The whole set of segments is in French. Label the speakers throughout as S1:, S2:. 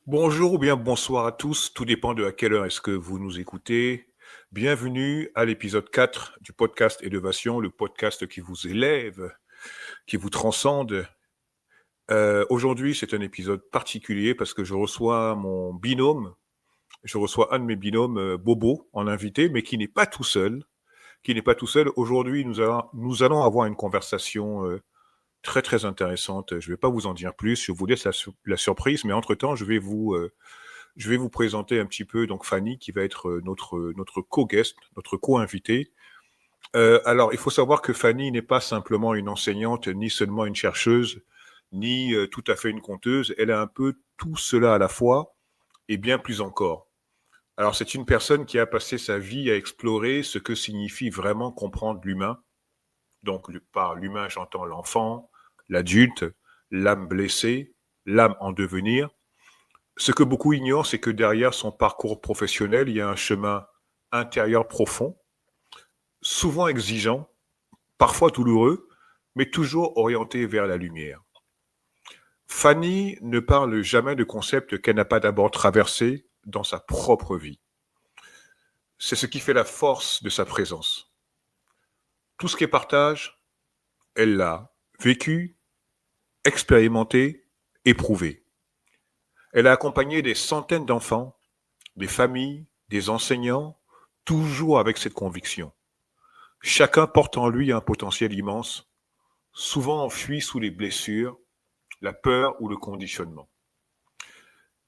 S1: Bonjour ou bien bonsoir à tous, tout dépend de à quelle heure est-ce que vous nous écoutez. Bienvenue à l'épisode 4 du podcast Élévation, le podcast qui vous élève, qui vous transcende. Aujourd'hui, c'est un épisode particulier parce que je reçois mon binôme, je reçois un de mes binômes, Bobo, en invité, mais qui n'est pas tout seul. Qui n'est pas tout seul. Aujourd'hui, nous allons avoir une conversation très très intéressante. Je ne vais pas vous en dire plus, je vous laisse la surprise, mais entre-temps, je vais vous présenter un petit peu donc Fanny qui va être notre co-guest, notre co-invitée. Alors, il faut savoir que Fanny n'est pas simplement une enseignante, ni seulement une chercheuse, ni tout à fait une conteuse. Elle a un peu tout cela à la fois et bien plus encore. Alors, c'est une personne qui a passé sa vie à explorer ce que signifie vraiment comprendre l'humain. Donc, par l'humain, j'entends l'enfant, l'adulte, l'âme blessée, l'âme en devenir. Ce que beaucoup ignorent, c'est que derrière son parcours professionnel, il y a un chemin intérieur profond, souvent exigeant, parfois douloureux, mais toujours orienté vers la lumière. Fanny ne parle jamais de concepts qu'elle n'a pas d'abord traversés dans sa propre vie. C'est ce qui fait la force de sa présence. Tout ce qu'elle partage, elle l'a vécu, expérimenté, éprouvé. Elle a accompagné des centaines d'enfants, des familles, des enseignants, toujours avec cette conviction. Chacun porte en lui un potentiel immense, souvent enfui sous les blessures, la peur ou le conditionnement.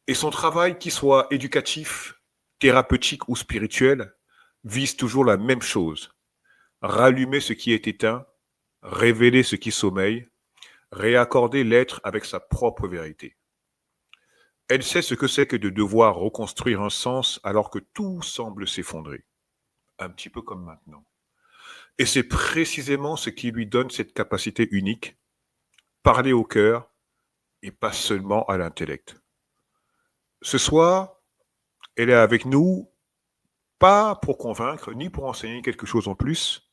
S1: Et son travail, qu'il soit éducatif, thérapeutique ou spirituel, vise toujours la même chose. Rallumer ce qui est éteint, révéler ce qui sommeille, réaccorder l'être avec sa propre vérité. Elle sait ce que c'est que de devoir reconstruire un sens alors que tout semble s'effondrer. Un petit peu comme maintenant. Et c'est précisément ce qui lui donne cette capacité unique, parler au cœur et pas seulement à l'intellect. Ce soir, elle est avec nous, pas pour convaincre, ni pour enseigner quelque chose en plus,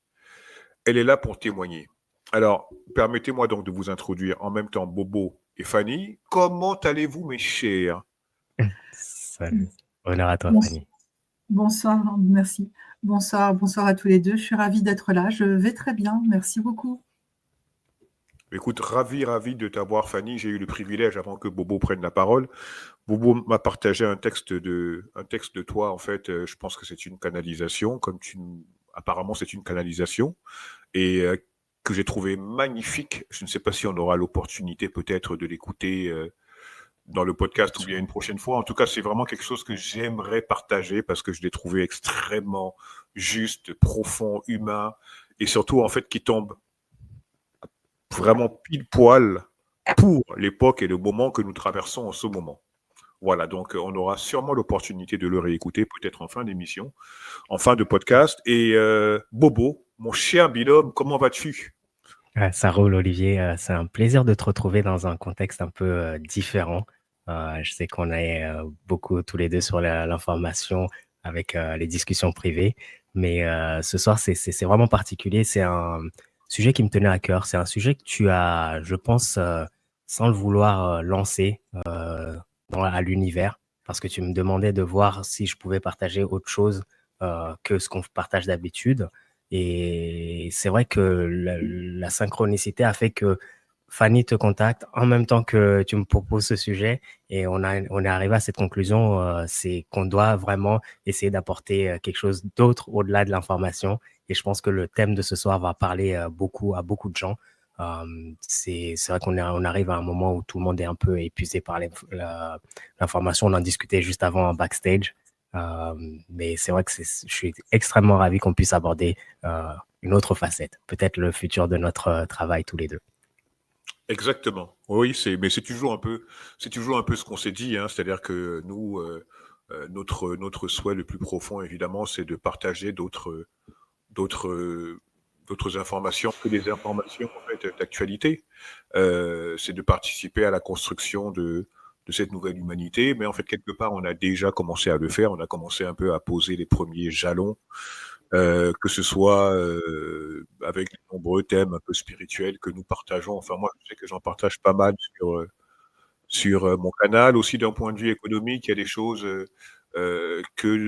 S1: elle est là pour témoigner. Alors, permettez-moi donc de vous introduire en même temps Bobo et Fanny. Comment allez-vous, mes chers?
S2: Salut. Honneur à toi,
S3: Bonsoir,
S2: Fanny.
S3: bonsoir, merci. Bonsoir à tous les deux. Je suis ravie d'être là. Je vais très bien. Merci beaucoup.
S1: Écoute, ravi de t'avoir, Fanny. J'ai eu le privilège, avant que Bobo prenne la parole, Bobo m'a partagé un texte de toi. En fait, je pense que c'est une canalisation, apparemment c'est une canalisation, et que j'ai trouvé magnifique. Je ne sais pas si on aura l'opportunité peut-être de l'écouter dans le podcast ou bien une prochaine fois. En tout cas, c'est vraiment quelque chose que j'aimerais partager parce que je l'ai trouvé extrêmement juste, profond, humain, et surtout en fait qui tombe vraiment pile poil pour l'époque et le moment que nous traversons en ce moment. Voilà, donc on aura sûrement l'opportunité de le réécouter, peut-être en fin d'émission, en fin de podcast. Et Bobo, mon cher binôme, comment vas-tu?
S2: Ouais, ça roule, Olivier. C'est un plaisir de te retrouver dans un contexte un peu différent. Je sais qu'on est beaucoup tous les deux sur l'information avec les discussions privées, mais ce soir, c'est vraiment particulier. C'est un sujet qui me tenait à cœur. C'est un sujet que tu as, je pense, sans le vouloir, lancé à l'univers, parce que tu me demandais de voir si je pouvais partager autre chose que ce qu'on partage d'habitude. Et c'est vrai que la synchronicité a fait que Fanny te contacte en même temps que tu me proposes ce sujet et on est arrivé à cette conclusion, c'est qu'on doit vraiment essayer d'apporter quelque chose d'autre au-delà de l'information. Et je pense que le thème de ce soir va parler beaucoup à beaucoup de gens. C'est vrai on arrive à un moment où tout le monde est un peu épuisé par l'information. On en discutait juste avant en backstage. Euh, mais c'est vrai que je suis extrêmement ravi qu'on puisse aborder une autre facette, peut-être le futur de notre travail tous les deux.
S1: Exactement. Oui, mais c'est toujours un peu ce qu'on s'est dit, hein. C'est-à-dire que nous, notre souhait le plus profond, évidemment, c'est de partager d'autres, d'autres informations que des informations en fait d'actualité. C'est de participer à la construction de cette nouvelle humanité. Mais en fait, quelque part, on a déjà commencé à le faire. On a commencé un peu à poser les premiers jalons, que ce soit avec les nombreux thèmes un peu spirituels que nous partageons. Enfin, moi, je sais que j'en partage pas mal sur mon canal. Aussi, d'un point de vue économique, il y a des choses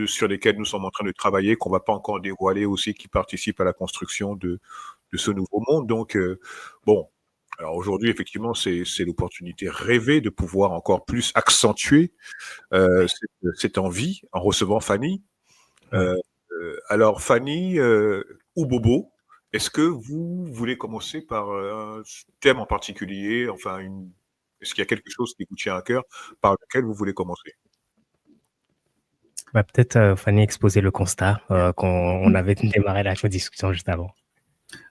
S1: sur lesquelles nous sommes en train de travailler, qu'on ne va pas encore dévoiler aussi, qui participent à la construction de ce nouveau monde. Donc, bon, alors aujourd'hui, effectivement, c'est l'opportunité rêvée de pouvoir encore plus accentuer cette envie en recevant Fanny.
S2: Ouais.
S1: Alors, Fanny ou Bobo, est-ce que vous voulez commencer par un thème en particulier, enfin, est-ce qu'il y a quelque chose qui vous tient à cœur par lequel vous voulez commencer?
S2: Bah, peut-être, Fanny, exposer le constat qu'on avait démarré la discussion juste avant.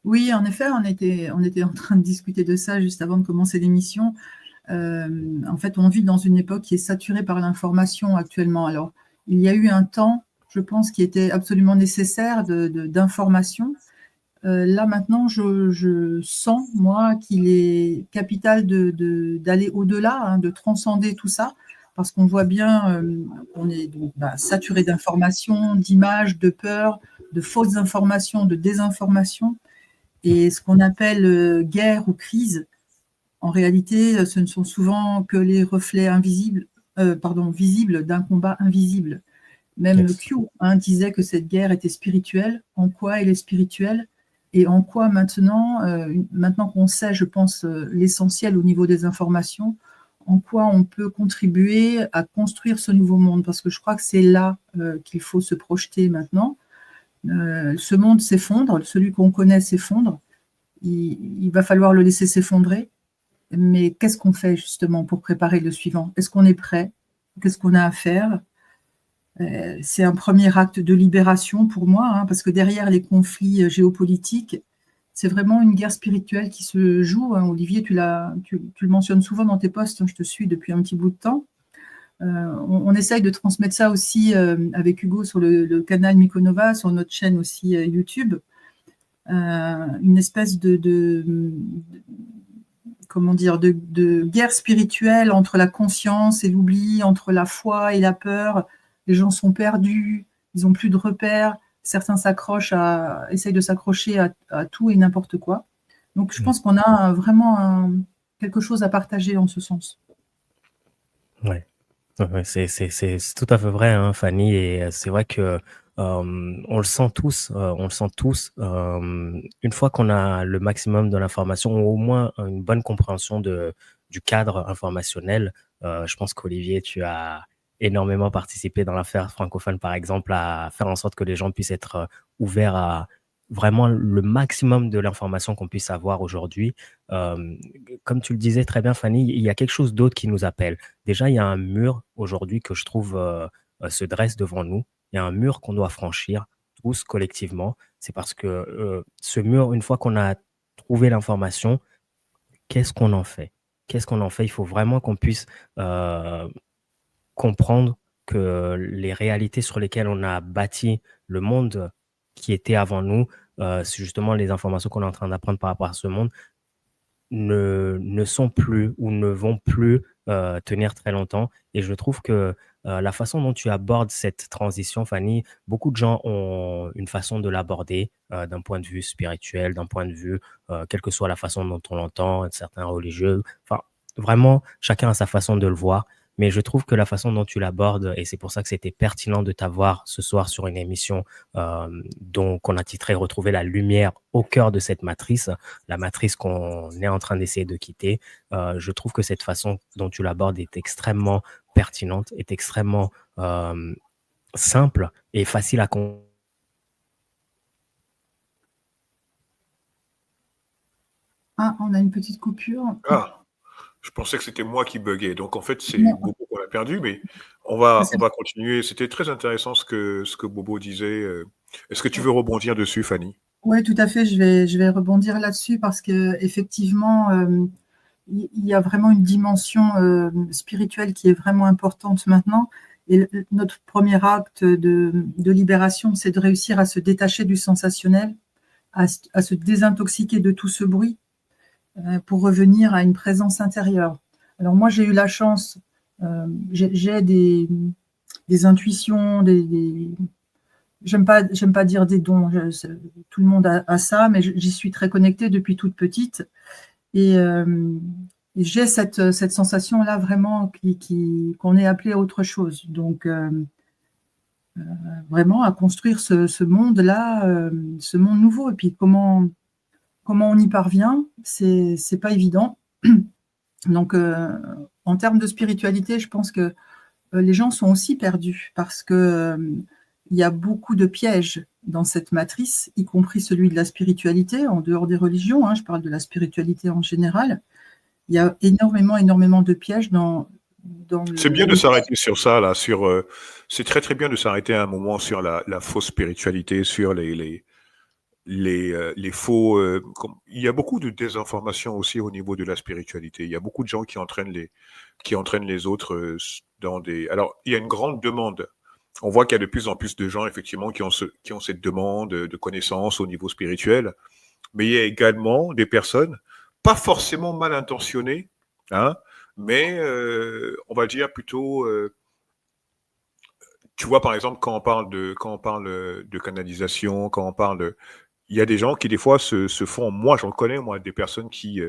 S3: Oui, en effet, on était en train de discuter de ça juste avant de commencer l'émission. En fait, on vit dans une époque qui est saturée par l'information actuellement. Alors, il y a eu un temps, je pense, qui était absolument nécessaire d'information. Là, maintenant, je sens, moi, qu'il est capital d'aller au-delà, hein, de transcender tout ça, parce qu'on voit bien qu'on est donc, saturé d'informations, d'images, de peurs, de fausses informations, de désinformation. Et ce qu'on appelle guerre ou crise, en réalité, ce ne sont souvent que les reflets visibles d'un combat invisible. Même
S2: Yes.
S3: Q disait que cette guerre était spirituelle. En quoi elle est spirituelle? Et en quoi maintenant, maintenant qu'on sait, je pense, l'essentiel au niveau des informations, en quoi on peut contribuer à construire ce nouveau monde? Parce que je crois que c'est là qu'il faut se projeter maintenant. Ce monde s'effondre, celui qu'on connaît s'effondre. Il va falloir le laisser s'effondrer. Mais qu'est-ce qu'on fait justement pour préparer le suivant? Est-ce qu'on est prêt? Qu'est-ce qu'on a à faire? C'est un premier acte de libération pour moi, hein, parce que derrière les conflits géopolitiques, c'est vraiment une guerre spirituelle qui se joue, hein. Olivier, tu le mentionnes souvent dans tes posts, hein, je te suis depuis un petit bout de temps. On essaye de transmettre ça aussi avec Hugo sur le canal Mykonova, sur notre chaîne aussi YouTube. Une espèce comment dire, de guerre spirituelle entre la conscience et l'oubli, entre la foi et la peur. Les gens sont perdus, ils n'ont plus de repères. Certains essayent de s'accrocher à tout et n'importe quoi. Donc, je pense qu'on a vraiment quelque chose à partager en ce sens.
S2: Ouais. Ouais, c'est tout à fait vrai, hein, Fanny, et c'est vrai que on le sent tous, une fois qu'on a le maximum de l'information, ou au moins une bonne compréhension du cadre informationnel. Je pense qu'Olivier, tu as énormément participé dans l'affaire francophone, par exemple, à faire en sorte que les gens puissent être ouverts à vraiment le maximum de l'information qu'on puisse avoir aujourd'hui. Euh, Comme tu le disais très bien, Fanny, il y a quelque chose d'autre qui nous appelle. Déjà, il y a un mur aujourd'hui que je trouve se dresse devant nous. Il y a un mur qu'on doit franchir tous collectivement. C'est parce que ce mur, une fois qu'on a trouvé l'information, qu'est-ce qu'on en fait? Qu'est-ce qu'on en fait? Il faut vraiment qu'on puisse euh, comprendre que les réalités sur lesquelles on a bâti le monde qui était avant nous, c'est justement les informations qu'on est en train d'apprendre par rapport à ce monde, ne sont plus ou ne vont plus tenir très longtemps. Et je trouve que la façon dont tu abordes cette transition, Fanny, beaucoup de gens ont une façon de l'aborder d'un point de vue spirituel, d'un point de vue, quelle que soit la façon dont on l'entend, certains religieux. Enfin, vraiment, chacun a sa façon de le voir. Mais je trouve que la façon dont tu l'abordes, et c'est pour ça que c'était pertinent de t'avoir ce soir sur une émission qu'on a titré Retrouver la lumière au cœur de cette matrice, la matrice qu'on est en train d'essayer de quitter. Je trouve que cette façon dont tu l'abordes est extrêmement pertinente, est extrêmement simple et facile à comprendre.
S3: Ah, on a une petite coupure.
S1: Ah, je pensais que c'était moi qui buguais. Donc, en fait, c'est
S3: Non,
S1: Bobo qu'on a perdu, mais on
S3: c'est
S1: va continuer. C'était très intéressant ce que Bobo disait. Est-ce que tu veux
S3: bon.
S1: rebondir dessus, Fanny?
S3: Oui, tout à fait. Je vais rebondir là-dessus parce que effectivement, il y a vraiment une dimension spirituelle qui est vraiment importante maintenant. Et notre premier acte de libération, c'est de réussir à se détacher du sensationnel, à se désintoxiquer de tout ce bruit pour revenir à une présence intérieure. Alors moi, j'ai eu la chance, j'ai des intuitions, j'aime pas dire des dons, tout le monde a ça, mais j'y suis très connectée depuis toute petite. Et j'ai cette sensation-là vraiment qu'on est appelé à autre chose. Donc, vraiment à construire ce monde-là, ce monde nouveau. Et puis, comment on y parvient, c'est pas évident. Donc, en termes de spiritualité, je pense que les gens sont aussi perdus parce que il y a beaucoup de pièges dans cette matrice, y compris celui de la spiritualité, en dehors des religions, hein, je parle de la spiritualité en général. Il y a énormément de pièges dans
S1: C'est bien de s'arrêter sur ça, là, c'est très très bien de s'arrêter à un moment sur la fausse spiritualité, sur les faux. Il y a beaucoup de désinformation aussi au niveau de la spiritualité. Il y a beaucoup de gens qui entraînent les autres dans des. Alors, il y a une grande demande. On voit qu'il y a de plus en plus de gens, effectivement, qui ont cette demande de connaissances au niveau spirituel. Mais il y a également des personnes, pas forcément mal intentionnées, hein, mais on va dire plutôt. Tu vois, par exemple, quand on parle de canalisation, quand on parle de, il y a des gens qui des fois se font, moi j'en connais, moi, des personnes qui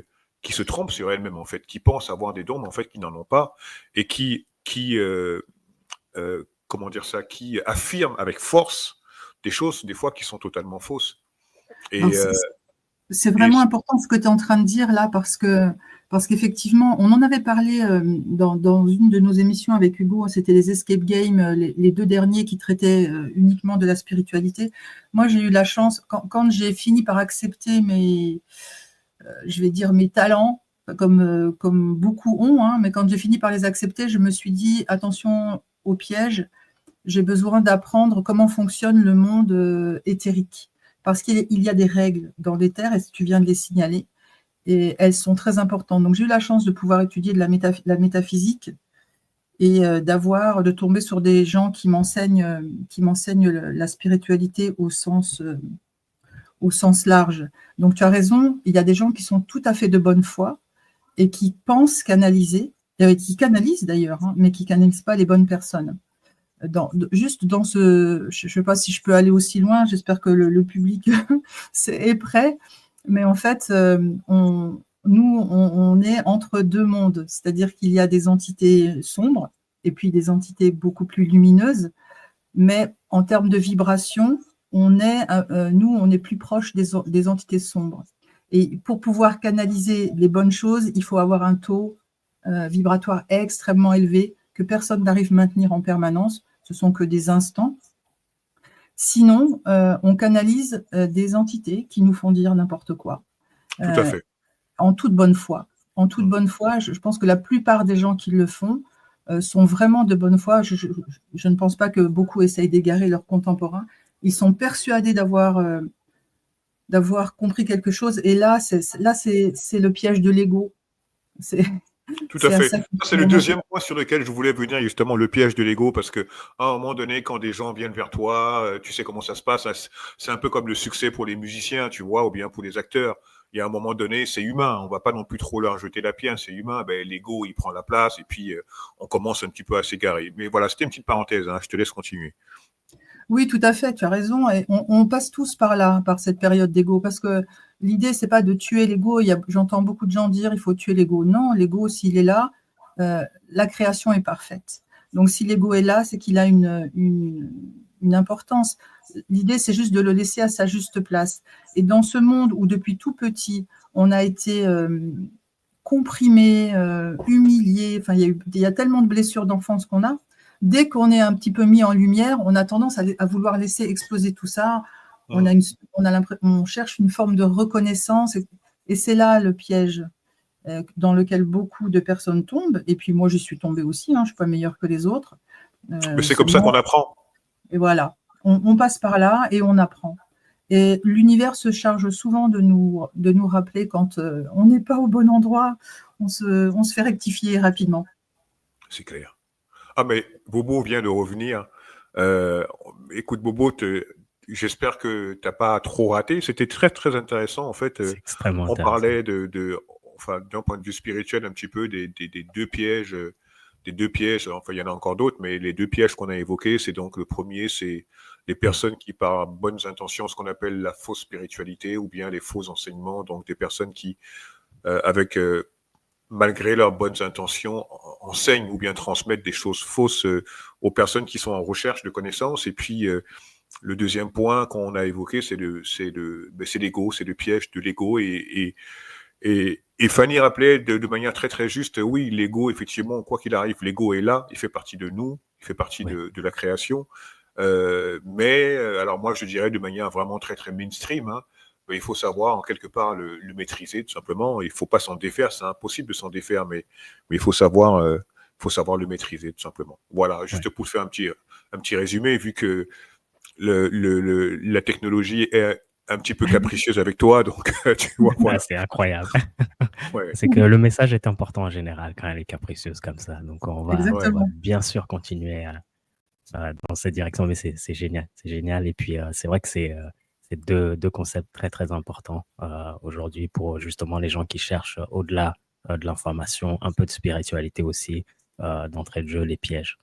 S1: se trompent sur elles-mêmes en fait, qui pensent avoir des dons, mais en fait qui n'en ont pas, et comment dire ça, qui affirment avec force des choses des fois qui sont totalement fausses. Et,
S3: c'est vraiment important ce que tu es en train de dire là, parce qu'effectivement, on en avait parlé dans une de nos émissions avec Hugo, c'était les escape games, les 2 derniers qui traitaient uniquement de la spiritualité. Moi, j'ai eu la chance, quand j'ai fini par accepter je vais dire mes talents, comme beaucoup ont, hein, mais quand j'ai fini par les accepter, je me suis dit, attention aux pièges, j'ai besoin d'apprendre comment fonctionne le monde éthérique. Parce qu'il y a des règles dans l'éther, et tu viens de les signaler, et elles sont très importantes. Donc j'ai eu la chance de pouvoir étudier de la métaphysique et de tomber sur des gens qui m'enseignent la spiritualité au sens large. Donc tu as raison, il y a des gens qui sont tout à fait de bonne foi et qui pensent canaliser, qui canalisent d'ailleurs, hein, mais qui ne canalisent pas les bonnes personnes. Juste dans je ne sais pas si je peux aller aussi loin, j'espère que le public est prêt, mais en fait, on est entre 2 mondes, c'est-à-dire qu'il y a des entités sombres et puis des entités beaucoup plus lumineuses, mais en termes de vibration, on est plus proche des entités sombres. Et pour pouvoir canaliser les bonnes choses, il faut avoir un taux vibratoire extrêmement élevé que personne n'arrive à maintenir en permanence. Ce sont que des instants. Sinon, on canalise des entités qui nous font dire n'importe quoi.
S1: tout à fait.
S3: En toute bonne foi. En toute bonne foi, je pense que la plupart des gens qui le font sont vraiment de bonne foi. Je ne pense pas que beaucoup essayent d'égarer leurs contemporains. Ils sont persuadés d'avoir compris quelque chose. Et là, c'est le piège de l'ego.
S1: Tout à fait. Ça, c'est le deuxième point sur lequel je voulais venir, justement, le piège de l'ego, parce que à un moment donné, quand des gens viennent vers toi, tu sais comment ça se passe. C'est un peu comme le succès pour les musiciens, tu vois, ou bien pour les acteurs. Il y a un moment donné, c'est humain. On va pas non plus trop leur jeter la pierre. C'est humain. Ben, l'ego, il prend la place, et puis on commence un petit peu à s'égarer. Mais voilà, c'était une petite parenthèse. Hein, je te laisse continuer.
S3: Oui, tout à fait, tu as raison. Et on passe tous par là, par cette période d'ego, parce que l'idée, c'est pas de tuer l'ego. J'entends beaucoup de gens dire il faut tuer l'ego. Non, l'ego, s'il est là, la création est parfaite. Donc, si l'ego est là, c'est qu'il a une importance. L'idée, c'est juste de le laisser à sa juste place. Et dans ce monde où, depuis tout petit, on a été comprimé, humilié, enfin, il y a tellement de blessures d'enfance qu'on a. Dès qu'on est un petit peu mis en lumière, on a tendance à vouloir laisser exploser tout ça. On cherche une forme de reconnaissance et c'est là le piège dans lequel beaucoup de personnes tombent. Et puis moi, j'y suis tombée aussi, hein, je ne suis pas meilleure que les autres.
S1: Mais c'est comme ça qu'on apprend.
S3: Et voilà, on passe par là et on apprend. Et l'univers se charge souvent de nous rappeler quand on n'est pas au bon endroit, on se fait rectifier rapidement.
S1: C'est clair. Ah, mais Bobo vient de revenir. Écoute, Bobo, j'espère que tu n'as pas trop raté. C'était très, très intéressant. En fait,
S2: C'est extrêmement
S1: on
S2: intéressant.
S1: parlait enfin, d'un point de vue spirituel, un petit peu des 2 pièges. Des 2 pièges, enfin, il y en a encore d'autres, mais les 2 pièges qu'on a évoqués, c'est donc le premier, c'est les personnes qui, par bonnes intentions, ce qu'on appelle la fausse spiritualité ou bien les faux enseignements, donc des personnes qui, avec malgré leurs bonnes intentions, enseignent ou bien transmettent des choses fausses aux personnes qui sont en recherche de connaissances. Et puis, le deuxième point qu'on a évoqué, c'est l'ego, c'est le piège de l'ego. Et Fanny rappelait de manière très très juste, oui, l'ego, effectivement, quoi qu'il arrive, l'ego est là, il fait partie de nous, il fait partie
S2: Oui.
S1: de la création. Alors moi, je dirais de manière vraiment très très mainstream, hein, il faut savoir en quelque part le maîtriser tout simplement. Il ne faut pas s'en défaire, c'est impossible de s'en défaire, mais il faut savoir le maîtriser tout simplement. Voilà, juste
S2: Ouais.
S1: pour faire un petit résumé, vu que la technologie est un petit peu capricieuse avec toi, donc tu vois,
S2: Ah,
S1: voilà.
S2: c'est incroyable.
S1: Ouais,
S2: C'est que le message est important en général quand elle est capricieuse comme ça. Donc
S1: ouais.
S2: on va
S3: Exactement.
S2: bien sûr continuer dans cette direction, mais c'est génial, c'est génial. Et puis c'est vrai que c'est deux concepts très très importants aujourd'hui pour justement les gens qui cherchent au-delà de l'information, un peu de spiritualité aussi, d'entrée de jeu, les pièges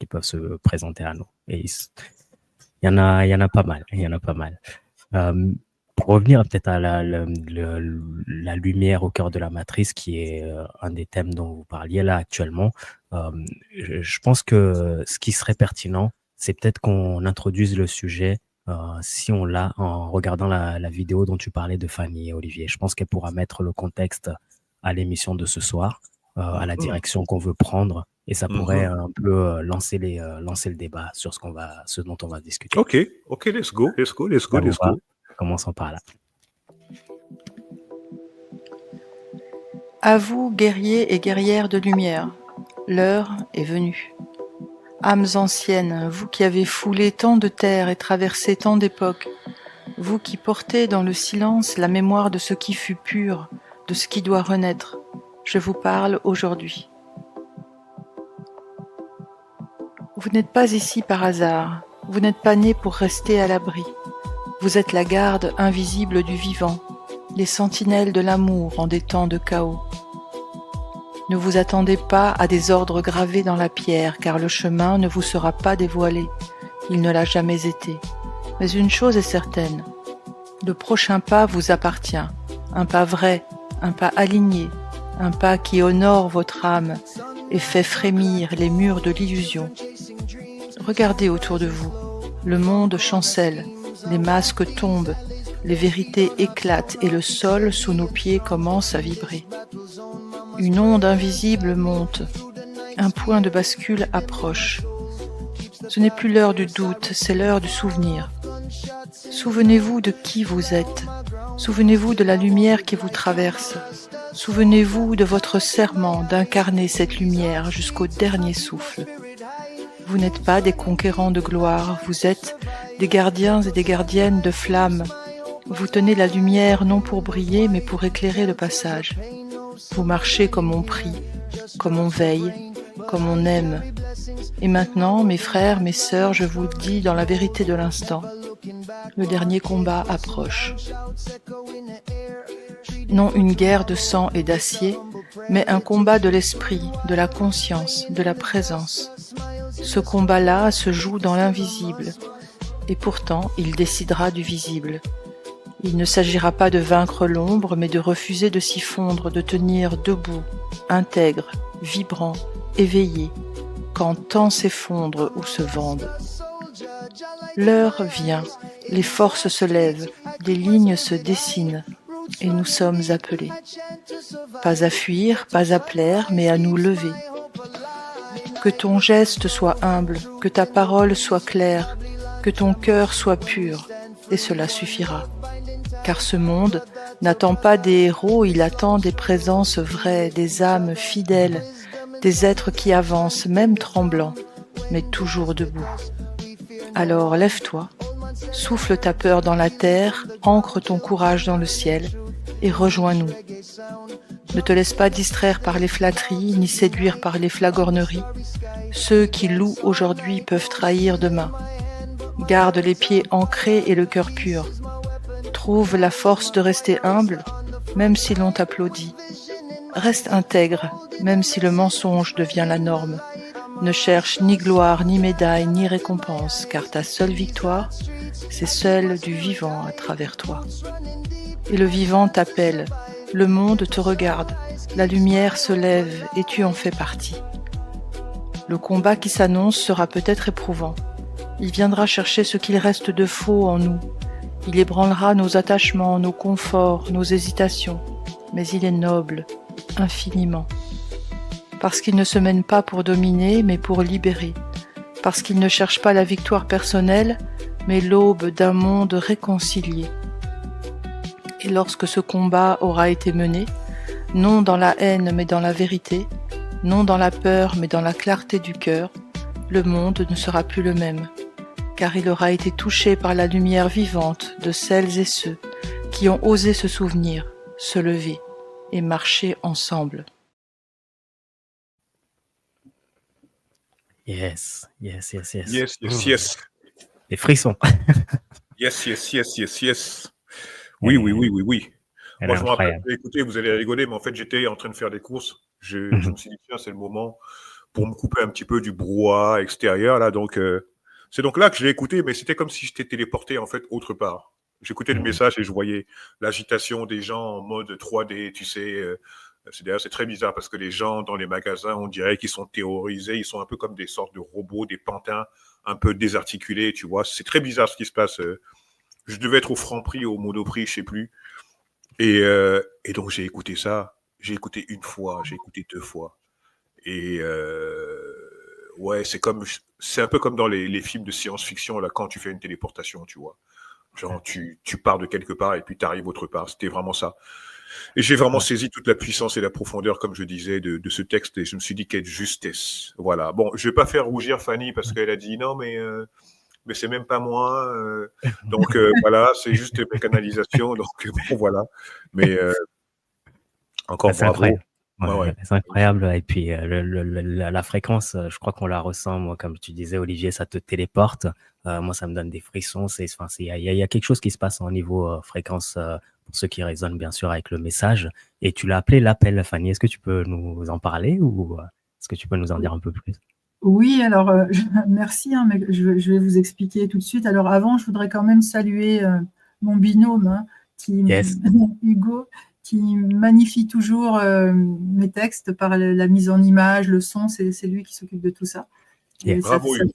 S2: qui peuvent se présenter à nous. Et il y en a pas mal, il y en a pas mal. Euh, pour revenir peut-être à la lumière au cœur de la matrice, qui est un des thèmes dont vous parliez là actuellement, euh, je pense que ce qui serait pertinent, c'est peut-être qu'on introduise le sujet, si on l'a, en regardant la vidéo dont tu parlais de Fanny et Olivier. Je pense qu'elle pourra mettre le contexte à l'émission de ce soir, à la
S1: Mhm,
S2: direction qu'on veut prendre, et ça pourrait
S1: mhm.
S2: un peu lancer le débat sur ce dont on va discuter.
S1: Ok, let's go, let's go, let's go,
S2: Ça vous
S1: let's
S2: va?
S1: go.
S2: Commençons par là.
S4: À vous, guerriers et guerrières de lumière, l'heure est venue. Âmes anciennes, vous qui avez foulé tant de terres et traversé tant d'époques, vous qui portez dans le silence la mémoire de ce qui fut pur, de ce qui doit renaître, je vous parle aujourd'hui. Vous n'êtes pas ici par hasard, vous n'êtes pas nés pour rester à l'abri. Vous êtes la garde invisible du vivant, les sentinelles de l'amour en des temps de chaos. Ne vous attendez pas à des ordres gravés dans la pierre, car le chemin ne vous sera pas dévoilé, il ne l'a jamais été. Mais une chose est certaine, le prochain pas vous appartient, un pas vrai, un pas aligné, un pas qui honore votre âme et fait frémir les murs de l'illusion. Regardez autour de vous, le monde chancelle, les masques tombent, les vérités éclatent et le sol sous nos pieds commence à vibrer. Une onde invisible monte, un point de bascule approche. Ce n'est plus l'heure du doute, c'est l'heure du souvenir. Souvenez-vous de qui vous êtes, souvenez-vous de la lumière qui vous traverse, souvenez-vous de votre serment d'incarner cette lumière jusqu'au dernier souffle. Vous n'êtes pas des conquérants de gloire, vous êtes des gardiens et des gardiennes de flammes. Vous tenez la lumière non pour briller, mais pour éclairer le passage. Vous marchez comme on prie, comme on veille, comme on aime. Et maintenant, mes frères, mes sœurs, je vous le dis dans la vérité de l'instant, le dernier combat approche. Non une guerre de sang et d'acier, mais un combat de l'esprit, de la conscience, de la présence. Ce combat-là se joue dans l'invisible, et pourtant il décidera du visible. Il ne s'agira pas de vaincre l'ombre, mais de refuser de s'y fondre, de tenir debout, intègre, vibrant, éveillé, quand tant s'effondre ou se vendent. L'heure vient, les forces se lèvent, des lignes se dessinent, et nous sommes appelés. Pas à fuir, pas à plaire, mais à nous lever. Que ton geste soit humble, que ta parole soit claire, que ton cœur soit pur, et cela suffira. Car ce monde n'attend pas des héros, il attend des présences vraies, des âmes fidèles, des êtres qui avancent, même tremblants, mais toujours debout. Alors lève-toi, souffle ta peur dans la terre, ancre ton courage dans le ciel, et rejoins-nous. Ne te laisse pas distraire par les flatteries, ni séduire par les flagorneries. Ceux qui louent aujourd'hui peuvent trahir demain. Garde les pieds ancrés et le cœur pur. Trouve la force de rester humble, même si l'on t'applaudit. Reste intègre, même si le mensonge devient la norme. Ne cherche ni gloire, ni médaille, ni récompense, car ta seule victoire, c'est celle du vivant à travers toi. Et le vivant t'appelle, le monde te regarde, La lumière se lève et tu en fais partie. Le combat qui s'annonce sera peut-être éprouvant. Il viendra chercher ce qu'il reste de faux en nous. Il ébranlera nos attachements, nos conforts, nos hésitations. Mais il est noble, infiniment. Parce qu'il ne se mène pas pour dominer, mais pour libérer. Parce qu'il ne cherche pas la victoire personnelle, mais l'aube d'un monde réconcilié. Et lorsque ce combat aura été mené, non dans la haine mais dans la vérité, non dans la peur mais dans la clarté du cœur, le monde ne sera plus le même, car il aura été touché par la lumière vivante de celles et ceux qui ont osé se souvenir, se lever et marcher ensemble.
S2: Yes.
S1: Yes, yes, yes.
S2: Des frissons.
S1: Yes. Oui.
S2: Elle
S1: Moi,
S2: est
S1: je me rappelle,
S2: incroyable.
S1: écoutez, vous allez rigoler, mais en fait, j'étais en train de faire des courses. Je me suis dit, tiens, c'est le moment pour me couper un petit peu du brouhaha extérieur, là. Donc, c'est donc là que je l'ai écouté, mais c'était comme si j'étais téléporté, en fait, autre part. J'écoutais le message et je voyais l'agitation des gens en mode 3D, tu sais. D'ailleurs, c'est très bizarre parce que les gens dans les magasins, on dirait qu'ils sont terrorisés. Ils sont un peu comme des sortes de robots, des pantins un peu désarticulés, tu vois. C'est très bizarre ce qui se passe. Je devais être au Franprix, au Monoprix, je sais plus. Et donc, j'ai écouté ça. J'ai écouté une fois, j'ai écouté 2 fois. Et ouais, c'est un peu comme dans les films de science-fiction, là, quand tu fais une téléportation, tu vois. Genre, tu pars de quelque part et puis tu arrives autre part. C'était vraiment ça. Et j'ai vraiment saisi toute la puissance et la profondeur, comme je disais, de ce texte. Et je me suis dit, quelle justesse. Voilà. Bon, je vais pas faire rougir Fanny parce qu'elle a dit non, mais c'est même pas moi. Donc voilà, c'est juste mes canalisations. Donc bon, voilà. Mais encore
S2: C'est
S1: bravo.
S2: incroyable.
S1: Ouais.
S2: C'est incroyable. Et puis, la fréquence, je crois qu'on la ressent. Moi, comme tu disais, Olivier, ça te téléporte. Moi, ça me donne des frissons. Il y a quelque chose qui se passe au niveau fréquence pour ceux qui résonnent, bien sûr, avec le message. Et tu l'as appelé l'appel, Fanny. Est-ce que tu peux nous en parler ou est-ce que tu peux nous en dire un peu plus?
S3: Oui, alors merci, mais je vais vous expliquer tout de suite. Alors avant, je voudrais quand même saluer mon binôme,
S2: Yes.
S3: Hugo, qui magnifie toujours mes textes par la mise en image, le son, c'est lui qui s'occupe de tout ça. Et
S2: Yes.
S1: Bravo, Hugo.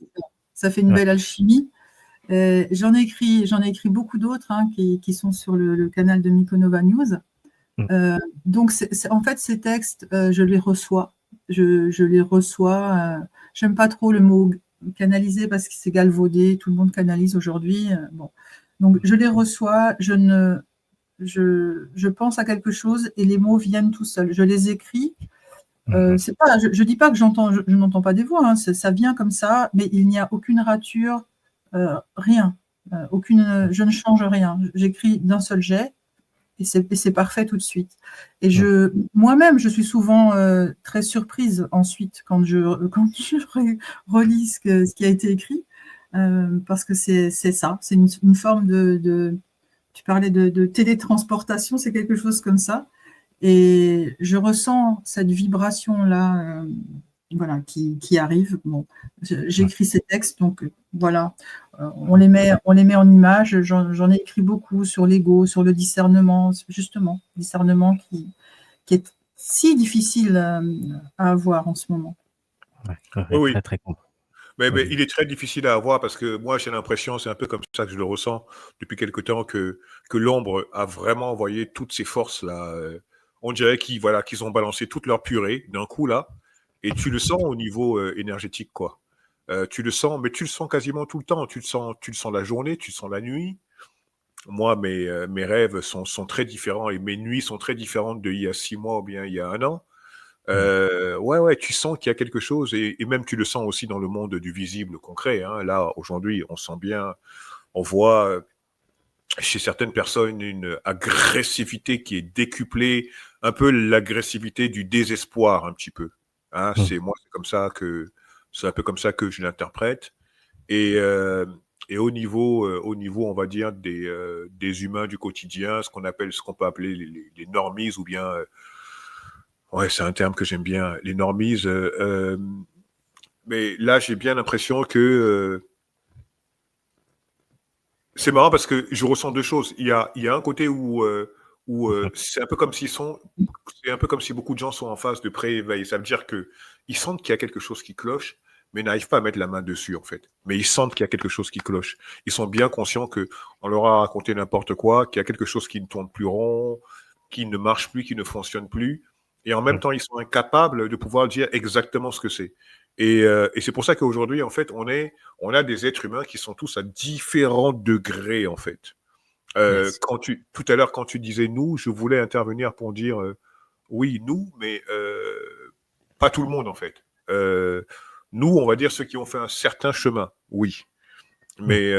S3: ça fait une belle alchimie. J'en ai écrit beaucoup d'autres qui sont sur le canal de Mykonova News. Donc, en fait, ces textes, je les reçois. Je les reçois. J'aime pas trop le mot canaliser parce que c'est galvaudé. Tout le monde canalise aujourd'hui. Bon. Donc, je les reçois. Je pense à quelque chose et les mots viennent tout seuls. Je les écris. C'est pas, je dis pas que je n'entends pas des voix. Ça vient comme ça, mais il n'y a aucune rature, rien. Je ne change rien. J'écris d'un seul jet. Et c'est parfait tout de suite. Et moi-même, je suis souvent très surprise ensuite quand je relis ce qui a été écrit, parce que c'est ça, c'est une forme tu parlais de télétransportation, c'est quelque chose comme ça. Et je ressens cette vibration-là, voilà, qui arrive. Bon, j'écris ces textes, donc voilà, on les met en image. J'en ai écrit beaucoup sur l'ego, sur le discernement, justement, discernement qui est si difficile à avoir en ce moment.
S1: Oui.
S2: Très, très complet.
S1: Mais il est très difficile à avoir parce que moi, j'ai l'impression, c'est un peu comme ça que je le ressens depuis quelque temps, que l'ombre a vraiment envoyé toutes ses forces là. On dirait qu'ils ont balancé toute leur purée d'un coup là, et tu le sens au niveau énergétique, quoi. Tu le sens, mais tu le sens quasiment tout le temps. Tu le sens la journée, tu le sens la nuit. Moi, mes rêves sont très différents et mes nuits sont très différentes d'il y a 6 mois ou bien il y a 1 an. Ouais, tu sens qu'il y a quelque chose et même tu le sens aussi dans le monde du visible concret. Là, aujourd'hui, on sent bien, on voit chez certaines personnes une agressivité qui est décuplée, un peu l'agressivité du désespoir, un petit peu. C'est un peu comme ça que je l'interprète. Et au niveau, on va dire des humains du quotidien, ce qu'on peut appeler les normies ou bien ouais, c'est un terme que j'aime bien, les normies. Mais là, j'ai bien l'impression que c'est marrant parce que je ressens 2 choses. Il y a un côté où où c'est un peu comme c'est un peu comme si beaucoup de gens sont en phase de pré-éveil. Ça veut dire que ils sentent qu'il y a quelque chose qui cloche, mais n'arrivent pas à mettre la main dessus, en fait. Mais ils sentent qu'il y a quelque chose qui cloche. Ils sont bien conscients que on leur a raconté n'importe quoi, qu'il y a quelque chose qui ne tourne plus rond, qui ne marche plus, qui ne fonctionne plus. Et en même temps, ils sont incapables de pouvoir dire exactement ce que c'est. Et c'est pour ça qu'aujourd'hui, en fait, on a des êtres humains qui sont tous à différents degrés, en fait.
S2: Yes.
S1: Tout à l'heure, quand tu disais nous, je voulais intervenir pour dire oui, nous, mais pas tout le monde, en fait. Nous, on va dire ceux qui ont fait un certain chemin, oui. Mais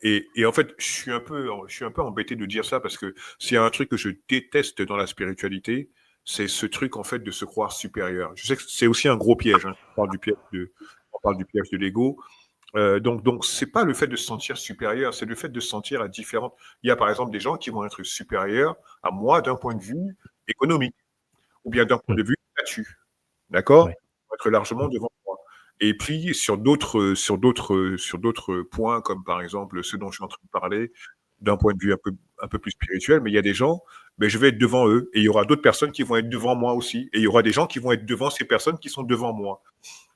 S1: et en fait, je suis un peu embêté de dire ça parce que s'il y a un truc que je déteste dans la spiritualité, c'est ce truc en fait de se croire supérieur. Je sais que c'est aussi un gros piège. Hein. On parle du piège de l'ego. Donc c'est pas le fait de se sentir supérieur, c'est le fait de se sentir à différentes. Il y a par exemple des gens qui vont être supérieurs à moi d'un point de vue économique ou bien d'un point de vue statut, d'accord?
S2: Ouais.
S1: Ils vont être largement devant moi. Et puis sur d'autres points, comme par exemple ceux dont je suis en train de parler, d'un point de vue un peu plus spirituel, mais il y a des gens, mais je vais être devant eux, et il y aura d'autres personnes qui vont être devant moi aussi, et il y aura des gens qui vont être devant ces personnes qui sont devant moi.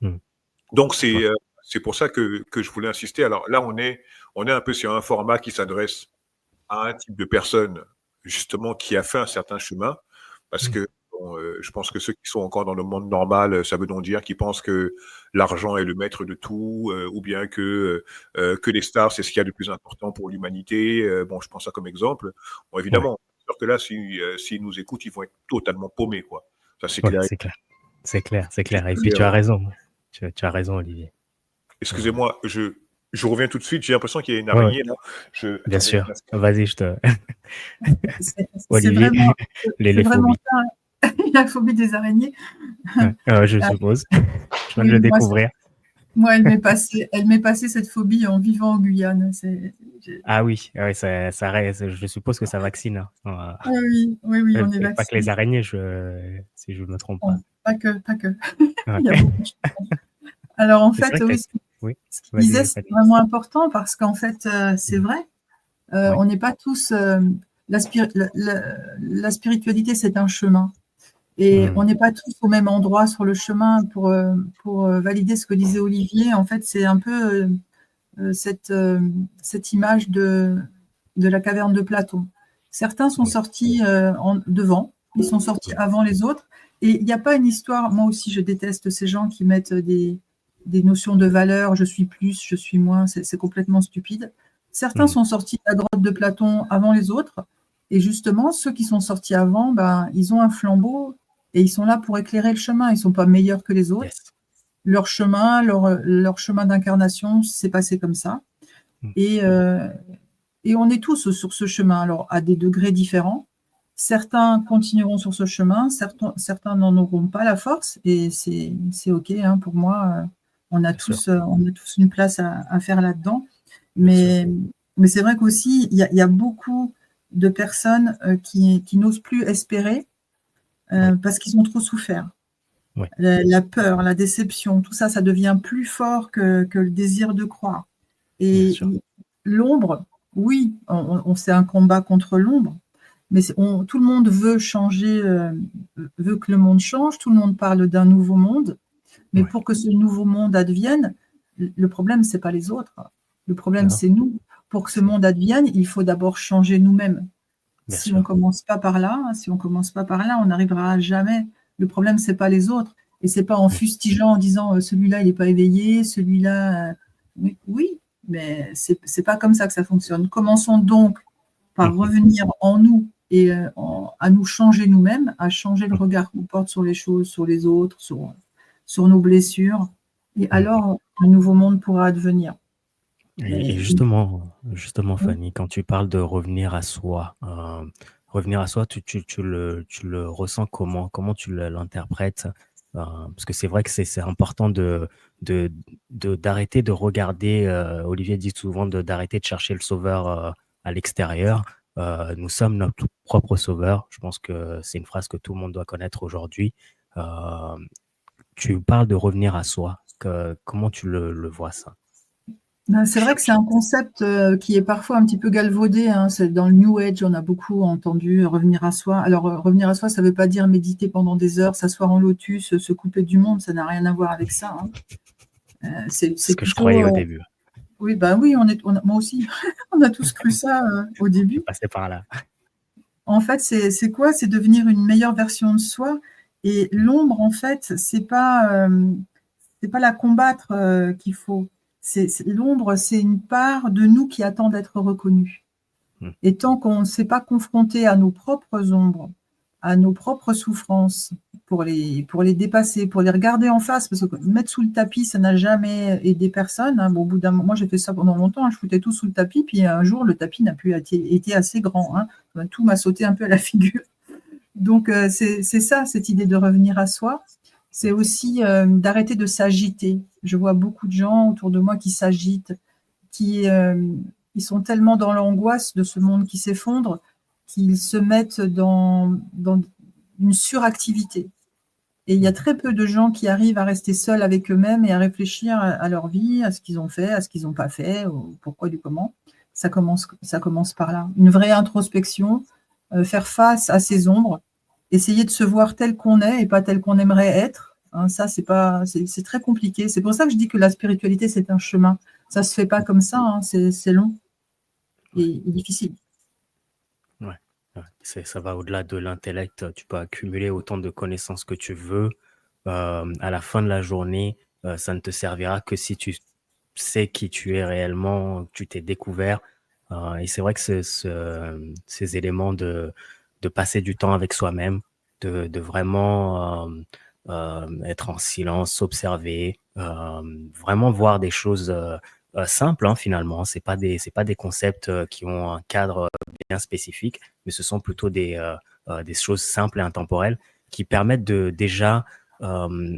S2: Mm.
S1: Donc
S2: Ouais.
S1: c'est pour ça que je voulais insister. Alors là, on est un peu sur un format qui s'adresse à un type de personne, justement, qui a fait un certain chemin, parce
S2: Mm.
S1: que bon, je pense que ceux qui sont encore dans le monde normal, ça veut donc dire qu'ils pensent que l'argent est le maître de tout, ou bien que les stars, c'est ce qu'il y a de plus important pour l'humanité. Bon, je prends ça comme exemple. Bon,
S2: Ouais.
S1: évidemment, sûr que là, s'ils nous écoutent, ils vont être totalement paumés, quoi. Ça, c'est
S2: Ouais,
S1: clair.
S2: c'est clair. C'est clair, c'est
S1: Je
S2: clair. Et puis
S1: disais,
S2: tu as raison. Tu as raison, Olivier.
S1: excusez-moi, je reviens tout de suite. J'ai l'impression qu'il y a une
S2: Ouais,
S1: araignée là.
S2: bien
S1: Attendez.
S2: sûr. Vas-y, je te.
S3: C'est
S2: Olivier,
S3: vraiment,
S2: les
S3: c'est vraiment
S2: phobies.
S3: ça, la phobie des araignées.
S2: Ouais. Je
S3: Ah,
S2: suppose. Je viens de
S3: oui,
S2: le découvrir.
S3: moi, elle m'est passée cette phobie en vivant en Guyane.
S2: Ah oui, ouais, ça reste, je suppose que ça vaccine. Hein.
S3: Oui, oui, oui, on est
S2: Et pas que les
S3: vaccinés.
S2: araignées, si je ne me trompe pas.
S3: Bon, pas que.
S2: Ouais.
S3: Il y a beaucoup de choses. Alors, en
S2: Et c'est
S3: fait,
S2: vrai que
S3: oui,
S2: oui,
S3: ce qu'il
S2: vas-y,
S3: disait,
S2: vas-y,
S3: c'est
S2: vas-y.
S3: vraiment important parce qu'en fait, c'est
S2: Mhm.
S3: vrai.
S2: Ouais.
S3: On n'est pas tous. La spiritualité, c'est un chemin. Et on
S2: Mhm.
S3: n'est pas tous au même endroit sur le chemin pour valider ce que disait Olivier. En fait, c'est un peu cette image de la caverne de Platon. Certains sont
S2: Oui.
S3: sortis devant, ils sont sortis avant les autres. Et il n'y a pas une histoire, moi aussi je déteste ces gens qui mettent des notions de valeur, je suis plus, je suis moins, c'est complètement stupide. Certains sont sortis de la grotte de Platon avant les autres, et justement, ceux qui sont sortis avant, ben, ils ont un flambeau et ils sont là pour éclairer le chemin, ils ne sont pas meilleurs que les autres.
S2: Yes.
S3: Leur chemin, leur chemin d'incarnation s'est passé comme ça.
S2: Mhm.
S3: Et on est tous sur ce chemin, alors à des degrés différents. Certains continueront sur ce chemin, certains n'en auront pas la force, et c'est OK. Hein, pour moi, on a
S2: Bien sûr.
S3: tous une place à faire là-dedans.
S2: Bien sûr.
S3: Mais c'est vrai qu'aussi, il y a beaucoup de personnes qui n'osent plus espérer parce qu'ils ont trop souffert.
S2: Ouais.
S3: La peur, la déception, tout ça, ça devient plus fort que le désir de croire.
S2: Bien
S3: Et
S2: sûr.
S3: l'ombre, oui, on sait un combat contre l'ombre, mais tout le monde veut changer, veut que le monde change, tout le monde parle d'un nouveau monde, mais
S2: Ouais.
S3: pour que ce nouveau monde advienne, le problème, ce n'est pas les autres, le problème,
S2: Non,
S3: c'est nous. Pour que ce monde advienne, il faut d'abord changer nous-mêmes.
S2: bien
S3: Si on ne
S2: sûr.
S3: commence pas par là, on n'arrivera jamais. Le problème, ce n'est pas les autres. Et ce n'est pas en fustigeant, en disant celui-là, il n'est pas éveillé, celui-là. Oui, mais ce n'est pas comme ça que ça fonctionne. Commençons donc par revenir en nous et à nous changer nous-mêmes, à changer le regard qu'on porte sur les choses, sur les autres, sur nos blessures. Et alors, un nouveau monde pourra advenir.
S2: Et justement, Fanny, quand tu parles de revenir à soi, tu le ressens comment? Comment tu l'interprètes? Parce que c'est vrai que c'est important d'arrêter de regarder, Olivier dit souvent d'arrêter de chercher le sauveur à l'extérieur. Nous sommes notre propre sauveur. Je pense que c'est une phrase que tout le monde doit connaître aujourd'hui. Tu parles de revenir à soi. Comment tu le vois, ça?
S3: Ben, c'est vrai que c'est un concept qui est parfois un petit peu galvaudé, hein. C'est dans le New Age, on a beaucoup entendu revenir à soi. Alors, revenir à soi, ça ne veut pas dire méditer pendant des heures, s'asseoir en lotus, se couper du monde, ça n'a rien à voir avec ça, hein.
S2: C'est ce
S3: C'est
S2: que je
S3: plutôt.
S2: croyais au début.
S3: Oui, ben oui, moi aussi, on a tous cru ça au
S2: Je
S3: début.
S2: passais par là.
S3: En fait, c'est quoi? C'est devenir une meilleure version de soi. Et l'ombre, en fait, c'est pas la combattre qu'il faut. L'ombre, c'est une part de nous qui attend d'être reconnue.
S2: Mm.
S3: Et tant qu'on ne s'est pas confronté à nos propres ombres, à nos propres souffrances, pour les dépasser, pour les regarder en face, parce que mettre sous le tapis, ça n'a jamais aidé personne, hein. Bon, au bout d'un moment, moi j'ai fait ça pendant longtemps, hein, je foutais tout sous le tapis, puis un jour, le tapis n'a plus été assez grand, hein. Tout m'a sauté un peu à la figure. Donc, c'est ça, cette idée de revenir à soi. C'est aussi d'arrêter de s'agiter. Je vois beaucoup de gens autour de moi qui s'agitent, qui ils sont tellement dans l'angoisse de ce monde qui s'effondre qu'ils se mettent dans une suractivité. Et il y a très peu de gens qui arrivent à rester seuls avec eux-mêmes et à réfléchir à leur vie, à ce qu'ils ont fait, à ce qu'ils n'ont pas fait, au pourquoi du comment. Ça commence par là. Une vraie introspection, faire face à ses ombres, essayer de se voir tel qu'on est et pas tel qu'on aimerait être. Hein, ça, c'est très compliqué. C'est pour ça que je dis que la spiritualité, c'est un chemin. Ça se fait pas comme ça, hein, c'est long et difficile.
S2: Ouais. Ouais. Ça va au-delà de l'intellect. Tu peux accumuler autant de connaissances que tu veux. À la fin de la journée, ça ne te servira que si tu sais qui tu es réellement, que tu t'es découvert. Et c'est vrai que ces éléments de passer du temps avec soi-même, de vraiment être en silence, s'observer, vraiment voir des choses simples, hein, finalement. C'est pas des concepts qui ont un cadre bien spécifique, mais ce sont plutôt des choses simples et intemporelles qui permettent de déjà euh,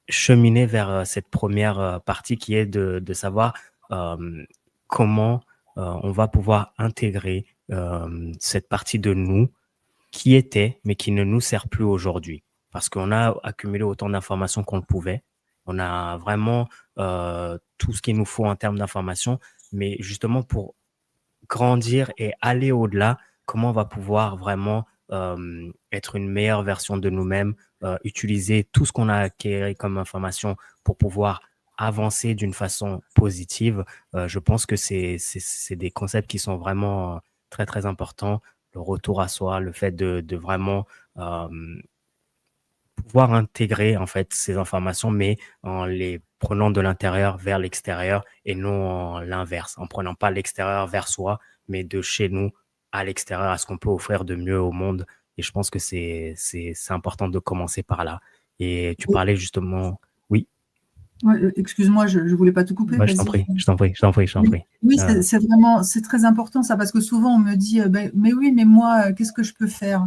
S2: cheminer vers cette première partie qui est de savoir comment on va pouvoir intégrer cette partie de nous qui était, mais qui ne nous sert plus aujourd'hui. Parce qu'on a accumulé autant d'informations qu'on le pouvait. On a vraiment tout ce qu'il nous faut en termes d'informations, mais justement pour grandir et aller au-delà, comment on va pouvoir vraiment être une meilleure version de nous-mêmes, utiliser tout ce qu'on a acquis comme information pour pouvoir avancer d'une façon positive. Je pense que c'est des concepts qui sont vraiment très, très importants. Le retour à soi, le fait de vraiment euh, pouvoir intégrer en fait ces informations, mais en les prenant de l'intérieur vers l'extérieur et non en l'inverse, en prenant pas l'extérieur vers soi, mais de chez nous à l'extérieur, à ce qu'on peut offrir de mieux au monde. Et je pense que c'est important de commencer par là. Et tu parlais justement, oui,
S3: Ouais, excuse-moi, je ne voulais pas te couper,
S2: bah, je t'en
S3: vas-y.
S2: prie, je t'en prie, je t'en prie, je t'en prie.
S3: Oui, c'est vraiment, c'est très important ça, parce que souvent on me dit, mais oui, mais moi, qu'est-ce que je peux faire?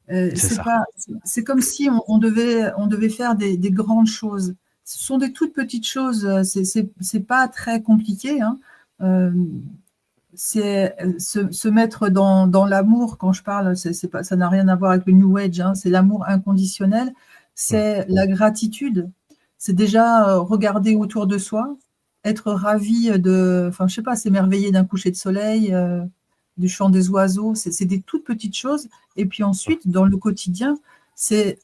S2: C'est ça.
S3: C'est comme si on devait faire des grandes choses. Ce sont des toutes petites choses, c'est pas très compliqué, hein. Euh, c'est se mettre dans l'amour. Quand je parle, c'est pas, ça n'a rien à voir avec le New Age, hein, c'est l'amour inconditionnel, c'est la gratitude, c'est déjà regarder autour de soi, être ravi enfin je sais pas, s'émerveiller d'un coucher de soleil, du chant des oiseaux, c'est des toutes petites choses. Et puis ensuite, dans le quotidien, c'est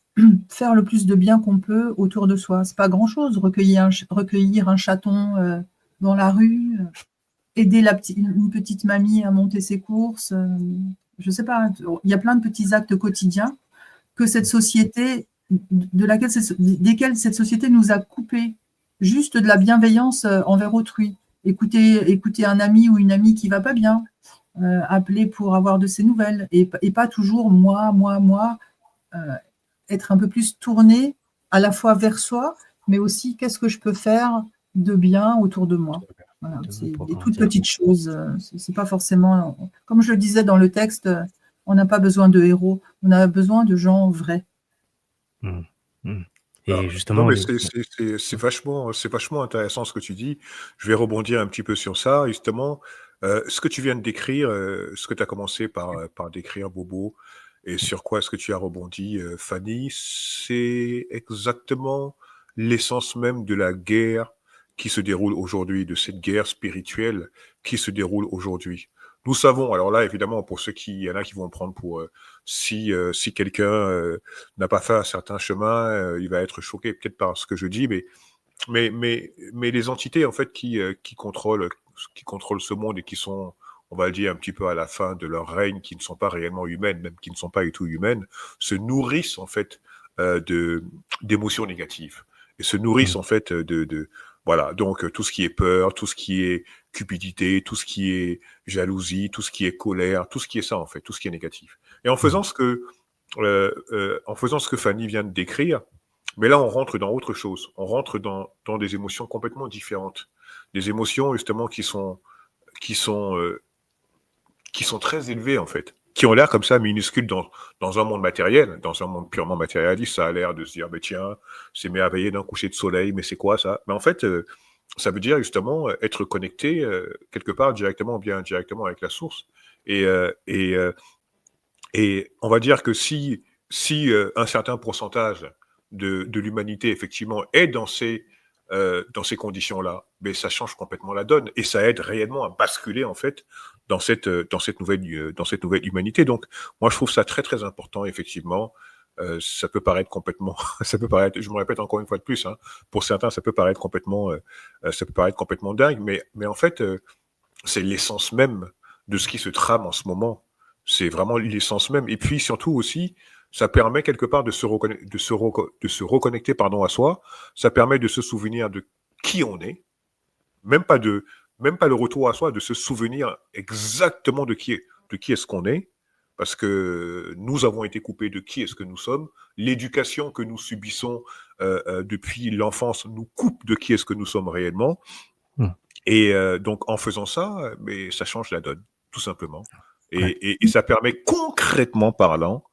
S3: faire le plus de bien qu'on peut autour de soi. C'est pas grand-chose, recueillir un chaton dans la rue, aider une petite mamie à monter ses courses, je sais pas, il y a plein de petits actes quotidiens que cette société, desquels cette société nous a coupés, juste de la bienveillance envers autrui. Écouter un ami ou une amie qui va pas bien, appeler pour avoir de ses nouvelles, et pas toujours moi, être un peu plus tourné à la fois vers soi, mais aussi qu'est-ce que je peux faire de bien autour de moi. Voilà, c'est
S2: Pour
S3: des toutes
S2: grandir.
S3: petites choses. C'est pas forcément, comme je le disais dans le texte, on n'a pas besoin de héros, on a besoin de gens vrais.
S2: Mm. Mm.
S1: Non,
S2: Et justement,
S1: mais c'est vachement intéressant ce que tu dis. Je vais rebondir un petit peu sur ça, justement. Ce que tu viens de décrire, ce que tu as commencé par décrire, Bobo, et sur quoi est-ce que tu as rebondi, Fanny, c'est exactement l'essence même de la guerre qui se déroule aujourd'hui, de cette guerre spirituelle qui se déroule aujourd'hui. Nous savons, alors là, évidemment, pour ceux qui, il y en a qui vont prendre pour si quelqu'un n'a pas fait un certain chemin, il va être choqué peut-être par ce que je dis, mais les entités en fait qui contrôlent ce monde et qui sont, on va le dire, un petit peu à la fin de leur règne, qui ne sont pas réellement humaines, même qui ne sont pas du tout humaines, se nourrissent en fait d'émotions négatives et se nourrissent en fait voilà, donc tout ce qui est peur, tout ce qui est cupidité, tout ce qui est jalousie, tout ce qui est colère, tout ce qui est ça en fait, tout ce qui est négatif. Et en faisant ce que Fanny vient de décrire, mais là on rentre dans autre chose, on rentre dans des émotions complètement différentes, des émotions justement qui sont très élevées en fait, qui ont l'air comme ça minuscules dans un monde matériel, dans un monde purement matérialiste. Ça a l'air de se dire, mais tiens, c'est merveilleux d'un coucher de soleil, mais c'est quoi ça? Mais en fait, ça veut dire justement être connecté quelque part directement ou bien indirectement avec la source. Et on va dire que si un certain pourcentage de l'humanité effectivement est dans ces conditions-là, mais ça change complètement la donne et ça aide réellement à basculer en fait dans cette nouvelle humanité. Donc, moi, je trouve ça très très important effectivement. Ça peut paraître complètement, je me répète encore une fois de plus, hein, pour certains, ça peut paraître complètement dingue, mais en fait, c'est l'essence même de ce qui se trame en ce moment. C'est vraiment l'essence même. Et puis surtout aussi, ça permet quelque part de se reconnecter à soi. Ça permet de se souvenir de qui on est, même pas le retour à soi, de se souvenir exactement de qui est-ce qu'on est, parce que nous avons été coupés de qui est-ce que nous sommes. L'éducation que nous subissons depuis l'enfance nous coupe de qui est-ce que nous sommes réellement. Et donc en faisant ça, mais ça change la donne, tout simplement. Et ça permet concrètement parlant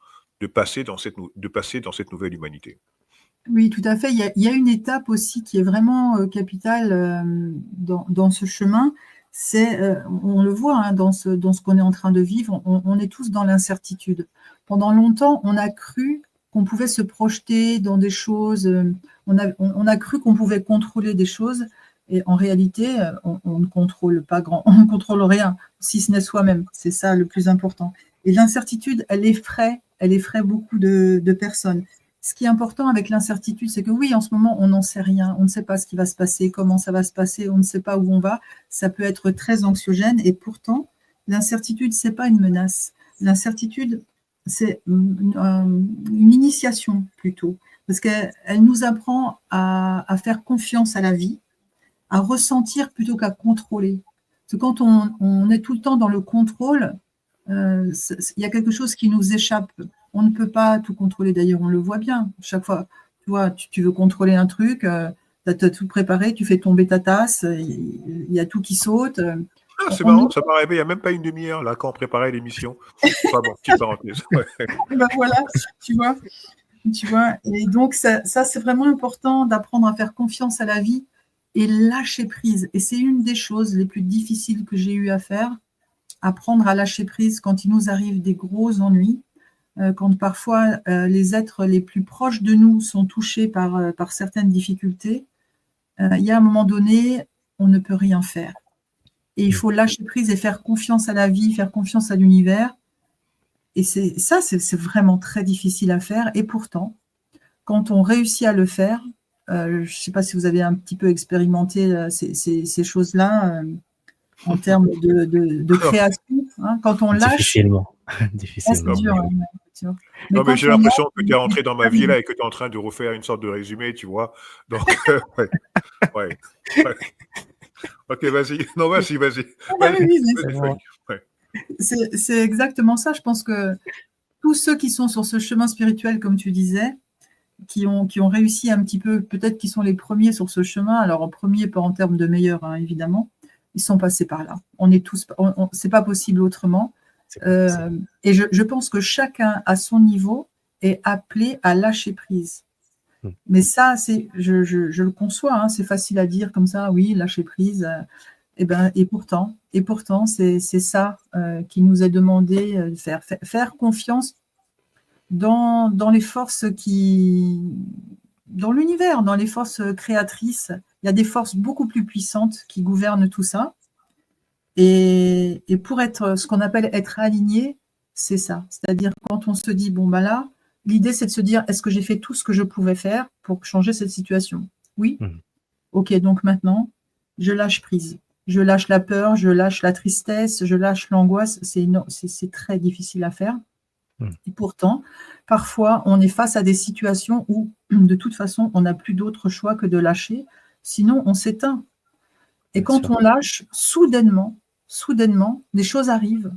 S1: de passer dans cette nouvelle humanité.
S3: Oui, tout à fait. Il y a une étape aussi qui est vraiment capitale dans ce chemin. On le voit hein, dans ce qu'on est en train de vivre, on est tous dans l'incertitude. Pendant longtemps, on a cru qu'on pouvait se projeter dans des choses, on a cru qu'on pouvait contrôler des choses, et en réalité, on ne contrôle pas on ne contrôle rien, si ce n'est soi-même. C'est ça le plus important. Et l'incertitude, elle effraie beaucoup de personnes. Ce qui est important avec l'incertitude, c'est que oui, en ce moment, on n'en sait rien. On ne sait pas ce qui va se passer, comment ça va se passer, on ne sait pas où on va. Ça peut être très anxiogène et pourtant, l'incertitude, ce n'est pas une menace. L'incertitude, c'est une initiation plutôt, parce qu'elle nous apprend à faire confiance à la vie, à ressentir plutôt qu'à contrôler. Parce que quand on est tout le temps dans le contrôle, il y a quelque chose qui nous échappe. On ne peut pas tout contrôler, d'ailleurs, on le voit bien. Chaque fois, tu vois, tu veux contrôler un truc, tu as tout préparé, tu fais tomber ta tasse, il y a tout qui saute.
S1: C'est marrant, ça m'est arrivé il n'y a même pas une demi-heure, là, quand on préparait l'émission. Enfin bon, petite parenthèse. Ouais.
S3: Ben voilà, tu vois. Et donc, ça c'est vraiment important d'apprendre à faire confiance à la vie et lâcher prise. Et c'est une des choses les plus difficiles que j'ai eu à faire, apprendre à lâcher prise quand il nous arrive des gros ennuis, quand parfois les êtres les plus proches de nous sont touchés par certaines difficultés. Il y a un moment donné, on ne peut rien faire. Et il faut lâcher prise et faire confiance à la vie, faire confiance à l'univers. Et c'est vraiment très difficile à faire. Et pourtant, quand on réussit à le faire, je ne sais pas si vous avez un petit peu expérimenté ces choses-là en termes de création. Hein, quand on lâche…
S2: Difficilement.
S3: C'est dur. Hein,
S1: non, mais j'ai l'impression que tu es rentré dans ma vie là et que tu es en train de refaire une sorte de résumé, tu vois. Donc, ouais. Ok, vas-y. Non, vas-y.
S3: C'est exactement ça. Je pense que tous ceux qui sont sur ce chemin spirituel, comme tu disais, qui ont réussi un petit peu, peut-être qu'ils sont les premiers sur ce chemin, alors en premier, pas en termes de meilleurs, hein, évidemment, ils sont passés par là. On est tous, c'est pas possible autrement. Et je pense que chacun, à son niveau, est appelé à lâcher prise. Mais ça, je le conçois, hein, c'est facile à dire comme ça, oui, lâcher prise. Et pourtant, c'est ça qui nous est demandé de faire confiance dans les forces dans l'univers, dans les forces créatrices Il y a des forces beaucoup plus puissantes qui gouvernent tout ça. Et pour être ce qu'on appelle être aligné, c'est ça. C'est-à-dire quand on se dit, bon, bah là, l'idée, c'est de se dire, est-ce que j'ai fait tout ce que je pouvais faire pour changer cette situation? Oui. Ok, donc maintenant, je lâche prise. Je lâche la peur, je lâche la tristesse, je lâche l'angoisse. C'est très difficile à faire. Et pourtant, parfois, on est face à des situations où, de toute façon, on n'a plus d'autre choix que de lâcher. Sinon, on s'éteint. Et quand on lâche, soudainement, des choses arrivent.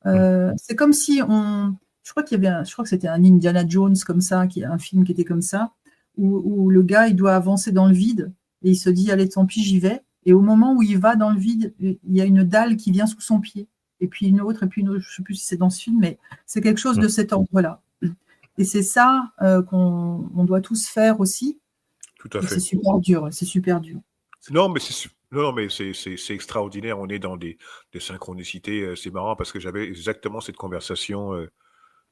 S3: C'est comme si je crois que c'était un Indiana Jones comme ça, un film qui était comme ça, où le gars, il doit avancer dans le vide et il se dit, allez, tant pis, j'y vais. Et au moment où il va dans le vide, il y a une dalle qui vient sous son pied. Et puis une autre, je ne sais plus si c'est dans ce film, mais c'est quelque chose de cet ordre-là. Et c'est ça qu'on doit tous faire aussi.
S1: Tout à fait.
S3: C'est super dur, c'est super dur.
S1: Non, mais c'est extraordinaire. On est dans des synchronicités. C'est marrant parce que j'avais exactement cette conversation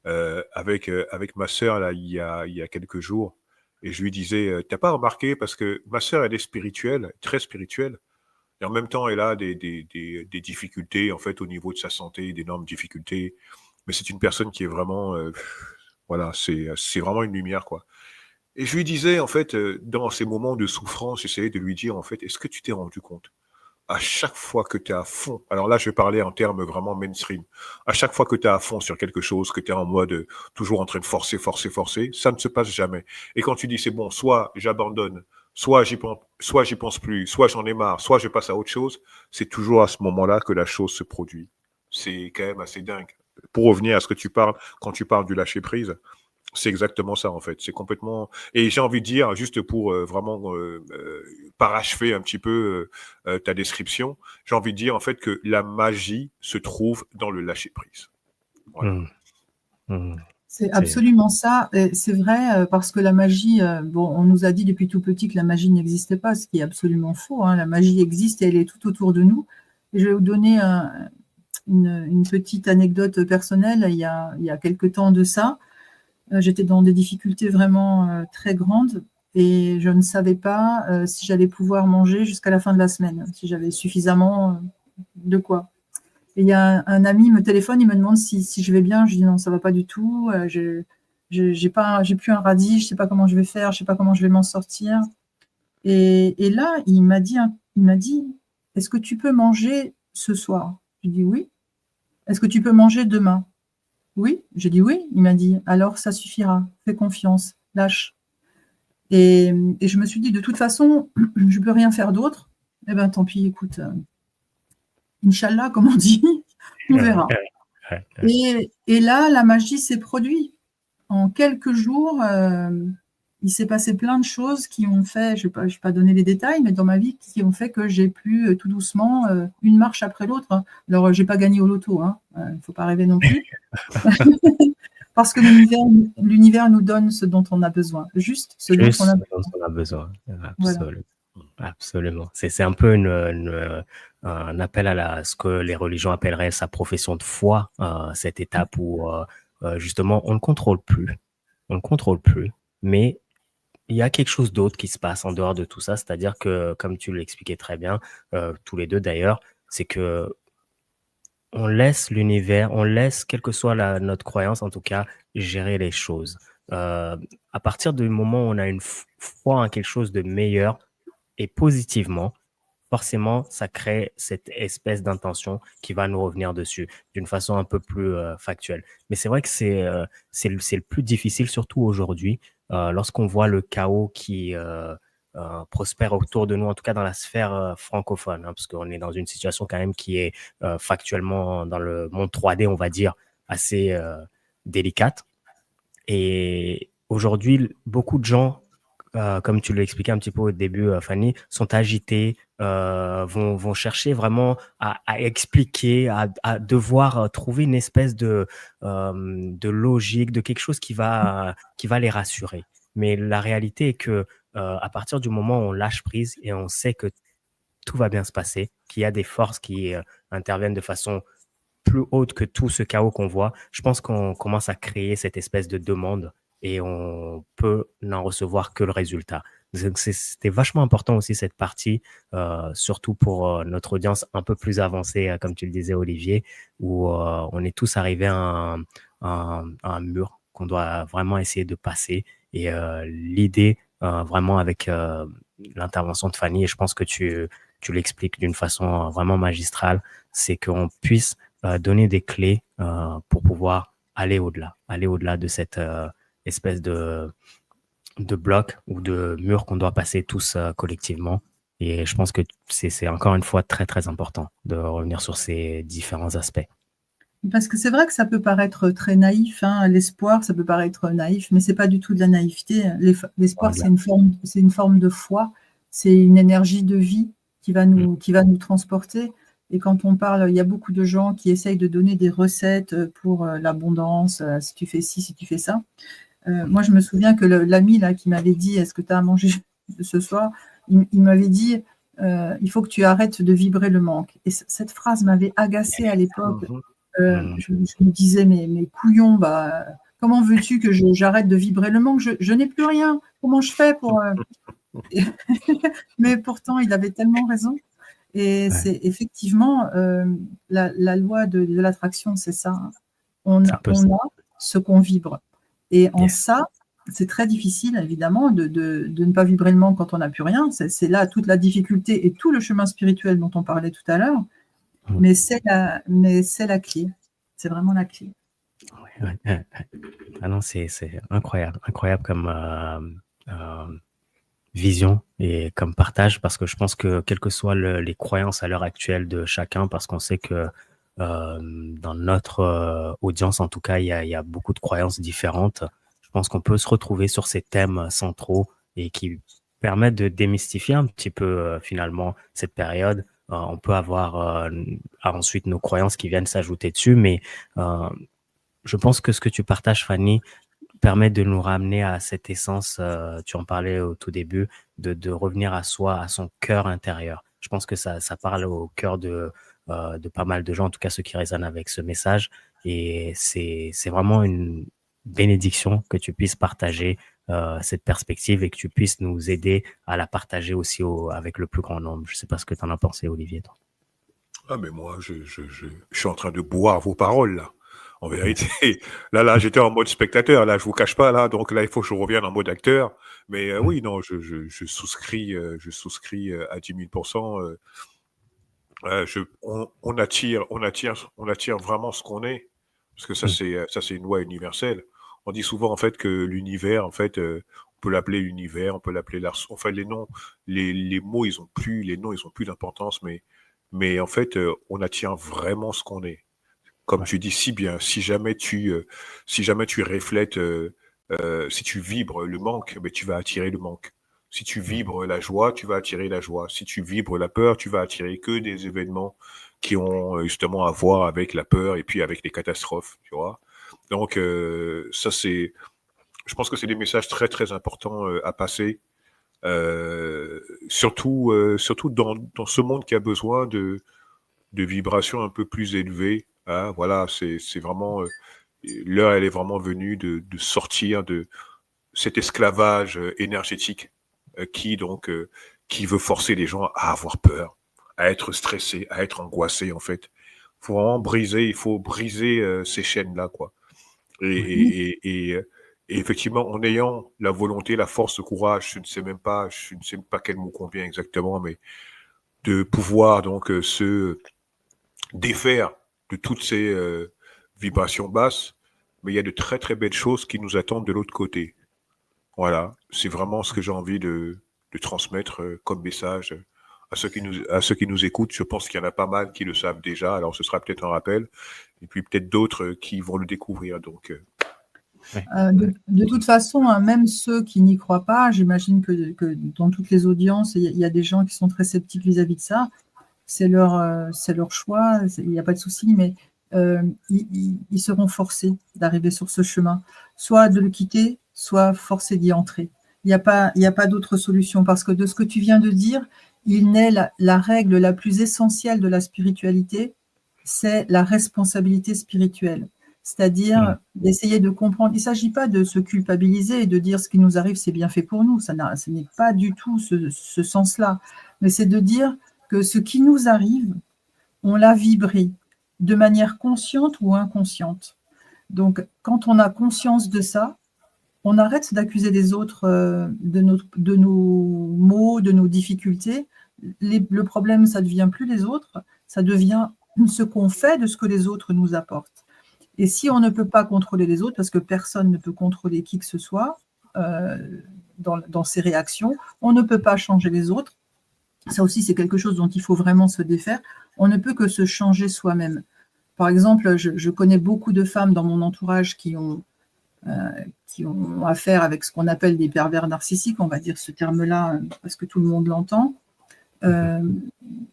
S1: avec ma sœur là, il y a quelques jours. Et je lui disais, t'as pas remarqué, parce que ma sœur, elle est spirituelle, très spirituelle. Et en même temps, elle a des difficultés, en fait, au niveau de sa santé, d'énormes difficultés. Mais c'est une personne qui est vraiment, voilà, c'est vraiment une lumière, quoi. Et je lui disais, en fait, dans ces moments de souffrance, j'essayais de lui dire, en fait, est-ce que tu t'es rendu compte, à chaque fois que tu es à fond, alors là, je vais parler en termes vraiment mainstream, à chaque fois que tu es à fond sur quelque chose, que tu es en mode toujours en train de forcer, ça ne se passe jamais. Et quand tu dis, c'est bon, soit j'abandonne, soit j'y pense plus, soit j'en ai marre, soit je passe à autre chose, c'est toujours à ce moment-là que la chose se produit. C'est quand même assez dingue. Pour revenir à ce que tu parles, quand tu parles du lâcher-prise, c'est exactement ça, en fait. C'est complètement... Et j'ai envie de dire, juste pour vraiment parachever un petit peu ta description, j'ai envie de dire, en fait, que la magie se trouve dans le lâcher-prise. Voilà.
S3: C'est absolument ça. Et c'est vrai, parce que la magie, on nous a dit depuis tout petit que la magie n'existait pas, ce qui est absolument faux. Hein. La magie existe et elle est tout autour de nous. Et je vais vous donner une petite anecdote personnelle. Il y a quelque temps de ça, j'étais dans des difficultés vraiment très grandes et je ne savais pas si j'allais pouvoir manger jusqu'à la fin de la semaine, si j'avais suffisamment de quoi. Et il y a un ami me téléphone, il me demande si je vais bien. Je dis non, ça va pas du tout. J'ai plus un radis, je sais pas comment je vais faire, je sais pas comment je vais m'en sortir. Et là, il m'a dit, est-ce que tu peux manger ce soir? Je dis oui. Est-ce que tu peux manger demain? Oui. J'ai dit oui. Il m'a dit alors ça suffira. Fais confiance, lâche. Et je me suis dit de toute façon, je peux rien faire d'autre. Eh ben tant pis, écoute. Inch'Allah, comme on dit, on verra. Et là, la magie s'est produite. En quelques jours, il s'est passé plein de choses qui ont fait, je ne vais pas donner les détails, mais dans ma vie, qui ont fait que j'ai pu tout doucement, une marche après l'autre. Hein. Alors, je n'ai pas gagné au loto, il ne faut pas rêver non plus. Parce que l'univers nous donne ce dont on a besoin. Juste ce dont on a besoin.
S2: Absolument. Voilà. Absolument. C'est un peu un appel à ce que les religions appelleraient sa profession de foi, cette étape où justement on ne contrôle plus. On ne contrôle plus, mais il y a quelque chose d'autre qui se passe en dehors de tout ça, c'est-à-dire que, comme tu l'expliquais très bien, tous les deux d'ailleurs, c'est que on laisse l'univers, on laisse, quelle que soit notre croyance en tout cas, gérer les choses. À partir du moment où on a une foi en quelque chose de meilleur, et positivement, forcément, ça crée cette espèce d'intention qui va nous revenir dessus d'une façon un peu plus factuelle. Mais c'est vrai que c'est le plus difficile, surtout aujourd'hui, lorsqu'on voit le chaos qui prospère autour de nous, en tout cas dans la sphère francophone, hein, parce qu'on est dans une situation quand même qui est factuellement, dans le monde 3D, on va dire, assez délicate. Et aujourd'hui, beaucoup de gens, comme tu l'as expliqué un petit peu au début, Fanny, sont agités, vont chercher vraiment à expliquer, à devoir trouver une espèce de logique, de quelque chose qui va les rassurer. Mais la réalité est que à partir du moment où on lâche prise et on sait que tout va bien se passer, qu'il y a des forces qui interviennent de façon plus haute que tout ce chaos qu'on voit, je pense qu'on commence à créer cette espèce de demande et on peut n'en recevoir que le résultat. C'était vachement important aussi cette partie, surtout pour notre audience un peu plus avancée, comme tu le disais, Olivier, où on est tous arrivés à un mur qu'on doit vraiment essayer de passer. Et l'idée, vraiment avec l'intervention de Fanny, et je pense que tu l'expliques d'une façon vraiment magistrale, c'est qu'on puisse donner des clés pour pouvoir aller au-delà de cette espèce de bloc ou de mur qu'on doit passer tous collectivement. Et je pense que c'est encore une fois très, très important de revenir sur ces différents aspects.
S3: Parce que c'est vrai que ça peut paraître très naïf, hein, l'espoir, ça peut paraître naïf, mais c'est pas du tout de la naïveté. L'espoir,
S2: Voilà.
S3: c'est une forme de foi, c'est une énergie de vie qui va nous transporter. Et quand on parle, il y a beaucoup de gens qui essayent de donner des recettes pour l'abondance, si tu fais ci, si tu fais ça. Moi, je me souviens que l'ami là qui m'avait dit, est-ce que tu as à manger ce soir, il m'avait dit, il faut que tu arrêtes de vibrer le manque. Et cette phrase m'avait agacée à l'époque. Je me disais, mais couillon, bah, comment veux-tu que j'arrête de vibrer le manque? Je n'ai plus rien. Comment je fais pour… Mais pourtant, il avait tellement raison. Et c'est effectivement la loi de l'attraction, c'est ça. On a ce qu'on vibre. Et en ça, c'est très difficile, évidemment, de ne pas vibrer le manque quand on n'a plus rien. C'est là toute la difficulté et tout le chemin spirituel dont on parlait tout à l'heure. Mais c'est la clé. C'est vraiment la clé.
S2: Ah non, c'est incroyable comme vision et comme partage, parce que je pense que quelles que soient les croyances à l'heure actuelle de chacun, parce qu'on sait que dans notre audience, en tout cas, il y a beaucoup de croyances différentes. Je pense qu'on peut se retrouver sur ces thèmes centraux et qui permettent de démystifier un petit peu finalement cette période. On peut avoir ensuite nos croyances qui viennent s'ajouter dessus, mais je pense que ce que tu partages, Fanny, permet de nous ramener à cette essence, tu en parlais au tout début, de revenir à soi, à son cœur intérieur. Je pense que ça parle au cœur de pas mal de gens, en tout cas ceux qui résonnent avec ce message. Et c'est vraiment une bénédiction que tu puisses partager cette perspective et que tu puisses nous aider à la partager aussi avec le plus grand nombre. Je ne sais pas ce que tu en as pensé, Olivier, toi.
S1: Ah, mais moi, je suis en train de boire vos paroles, là. En vérité, là, j'étais en mode spectateur, là, je vous cache pas, là, donc là, il faut que je revienne en mode acteur. Mais oui, non, je souscris à 10 000%. On attire vraiment ce qu'on est, parce que ça, c'est une loi universelle. On dit souvent, en fait, que l'univers, en fait, on peut l'appeler l'univers, on peut l'appeler l'art. Enfin, les noms, les mots, les noms, ils ont plus d'importance, mais en fait, on attire vraiment ce qu'on est. Comme tu dis si bien, si jamais tu reflètes, si tu vibres le manque, ben, tu vas attirer le manque. Si tu vibres la joie, tu vas attirer la joie. Si tu vibres la peur, tu vas attirer que des événements qui ont justement à voir avec la peur et puis avec les catastrophes, tu vois. Donc ça c'est, je pense que c'est des messages très très importants à passer, surtout dans ce monde qui a besoin de vibrations un peu plus élevées. Hein, voilà, c'est vraiment l'heure, elle est vraiment venue de sortir de cet esclavage énergétique qui veut forcer les gens à avoir peur, à être stressés, à être angoissés en fait. Il faut briser ces chaînes-là, quoi. Et effectivement, en ayant la volonté, la force, le courage, je ne sais pas quel mot convient exactement, mais de pouvoir donc se défaire de toutes ces vibrations basses, mais il y a de très très belles choses qui nous attendent de l'autre côté. Voilà, c'est vraiment ce que j'ai envie de transmettre comme message à ceux qui nous écoutent. Je pense qu'il y en a pas mal qui le savent déjà, alors ce sera peut-être un rappel, et puis peut-être d'autres qui vont le découvrir. Donc,
S3: de toute façon, hein, même ceux qui n'y croient pas, j'imagine que dans toutes les audiences, il y a des gens qui sont très sceptiques vis-à-vis de ça. C'est leur choix, il n'y a pas de souci, mais ils seront forcés d'arriver sur ce chemin, soit de le quitter, soit forcés d'y entrer. Il n'y a pas d'autre solution, parce que de ce que tu viens de dire, il naît la règle la plus essentielle de la spiritualité, c'est la responsabilité spirituelle. c'est-à-dire d'essayer de comprendre. Il ne s'agit pas de se culpabiliser et de dire ce qui nous arrive, c'est bien fait pour nous. Ce n'est pas du tout ce sens-là. Mais c'est de dire que ce qui nous arrive, on l'a vibré de manière consciente ou inconsciente. Donc, quand on a conscience de ça, on arrête d'accuser les autres de nos maux, de nos difficultés. Le problème, ça ne devient plus les autres, ça devient ce qu'on fait de ce que les autres nous apportent. Et si on ne peut pas contrôler les autres, parce que personne ne peut contrôler qui que ce soit dans ses réactions, on ne peut pas changer les autres. Ça aussi, c'est quelque chose dont il faut vraiment se défaire. On ne peut que se changer soi-même. Par exemple, je connais beaucoup de femmes dans mon entourage qui ont affaire avec ce qu'on appelle des pervers narcissiques, on va dire ce terme-là parce que tout le monde l'entend.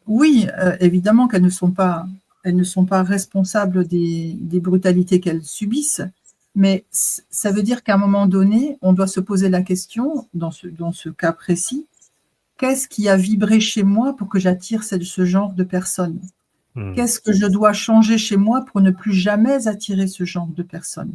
S3: Oui, évidemment qu'elles ne sont pas responsables des brutalités qu'elles subissent, mais ça veut dire qu'à un moment donné, on doit se poser la question, dans ce cas précis, qu'est-ce qui a vibré chez moi pour que j'attire ce genre de personnes ? Qu'est-ce que je dois changer chez moi pour ne plus jamais attirer ce genre de personnes ?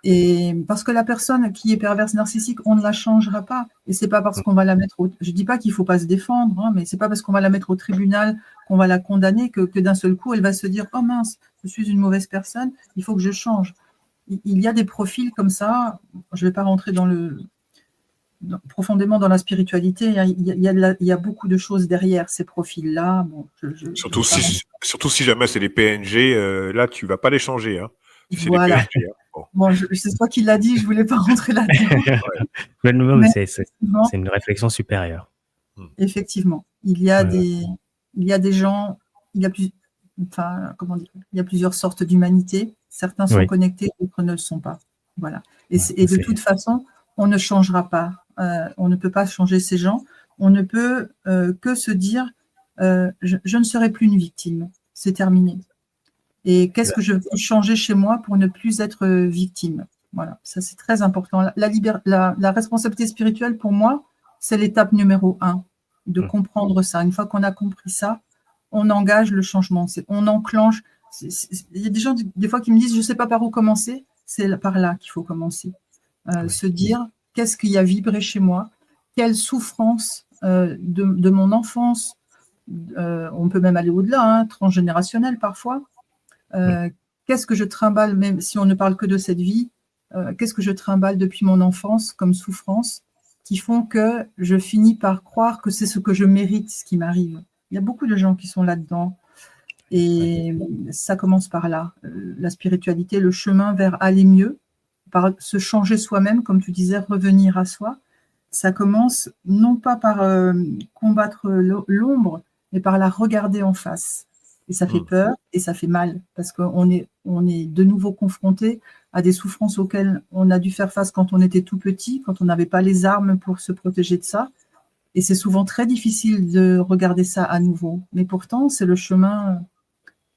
S3: Et parce que la personne qui est perverse narcissique, on ne la changera pas. Et c'est pas parce qu'on va la mettre je dis pas qu'il faut pas se défendre, hein, mais c'est pas parce qu'on va la mettre au tribunal qu'on va la condamner que d'un seul coup elle va se dire oh mince, je suis une mauvaise personne, il faut que je change. Il y a des profils comme ça. Je vais pas rentrer profondément dans la spiritualité. Il y a beaucoup de choses derrière ces profils-là. Bon,
S1: surtout si jamais c'est des PNG, là tu vas pas les changer. Hein. C'est
S3: voilà.
S1: des PNG, hein.
S3: Bon, c'est toi qui l'as dit, je ne voulais pas rentrer là-dedans.
S2: Mais c'est une réflexion supérieure.
S3: Effectivement, il y a des gens, il y a plusieurs sortes d'humanité. Certains sont connectés, d'autres ne le sont pas. Voilà. Et de toute façon, on ne changera pas. On ne peut pas changer ces gens. On ne peut que se dire, je ne serai plus une victime. C'est terminé. Et qu'est-ce que je peux changer chez moi pour ne plus être victime ? Voilà, ça c'est très important. La responsabilité spirituelle, pour moi, c'est l'étape numéro 1, de comprendre ça. Une fois qu'on a compris ça, on engage le changement. On enclenche. Il y a des gens, des fois, qui me disent, je ne sais pas par où commencer. C'est par là qu'il faut commencer. Se dire, qu'est-ce qui a vibré chez moi ? Quelle souffrance de mon enfance ? On peut même aller au-delà, hein, transgénérationnel parfois. Qu'est-ce que je trimballe, même si on ne parle que de cette vie, qu'est-ce que je trimballe depuis mon enfance comme souffrance qui font que je finis par croire que c'est ce que je mérite, ce qui m'arrive. Il y a beaucoup de gens qui sont là-dedans et ça commence par là. La spiritualité, le chemin vers aller mieux, par se changer soi-même, comme tu disais, revenir à soi, ça commence non pas par combattre l'ombre, mais par la regarder en face. Et ça fait peur et ça fait mal parce qu'on est de nouveau confronté à des souffrances auxquelles on a dû faire face quand on était tout petit, quand on n'avait pas les armes pour se protéger de ça. Et c'est souvent très difficile de regarder ça à nouveau. Mais pourtant, c'est le chemin,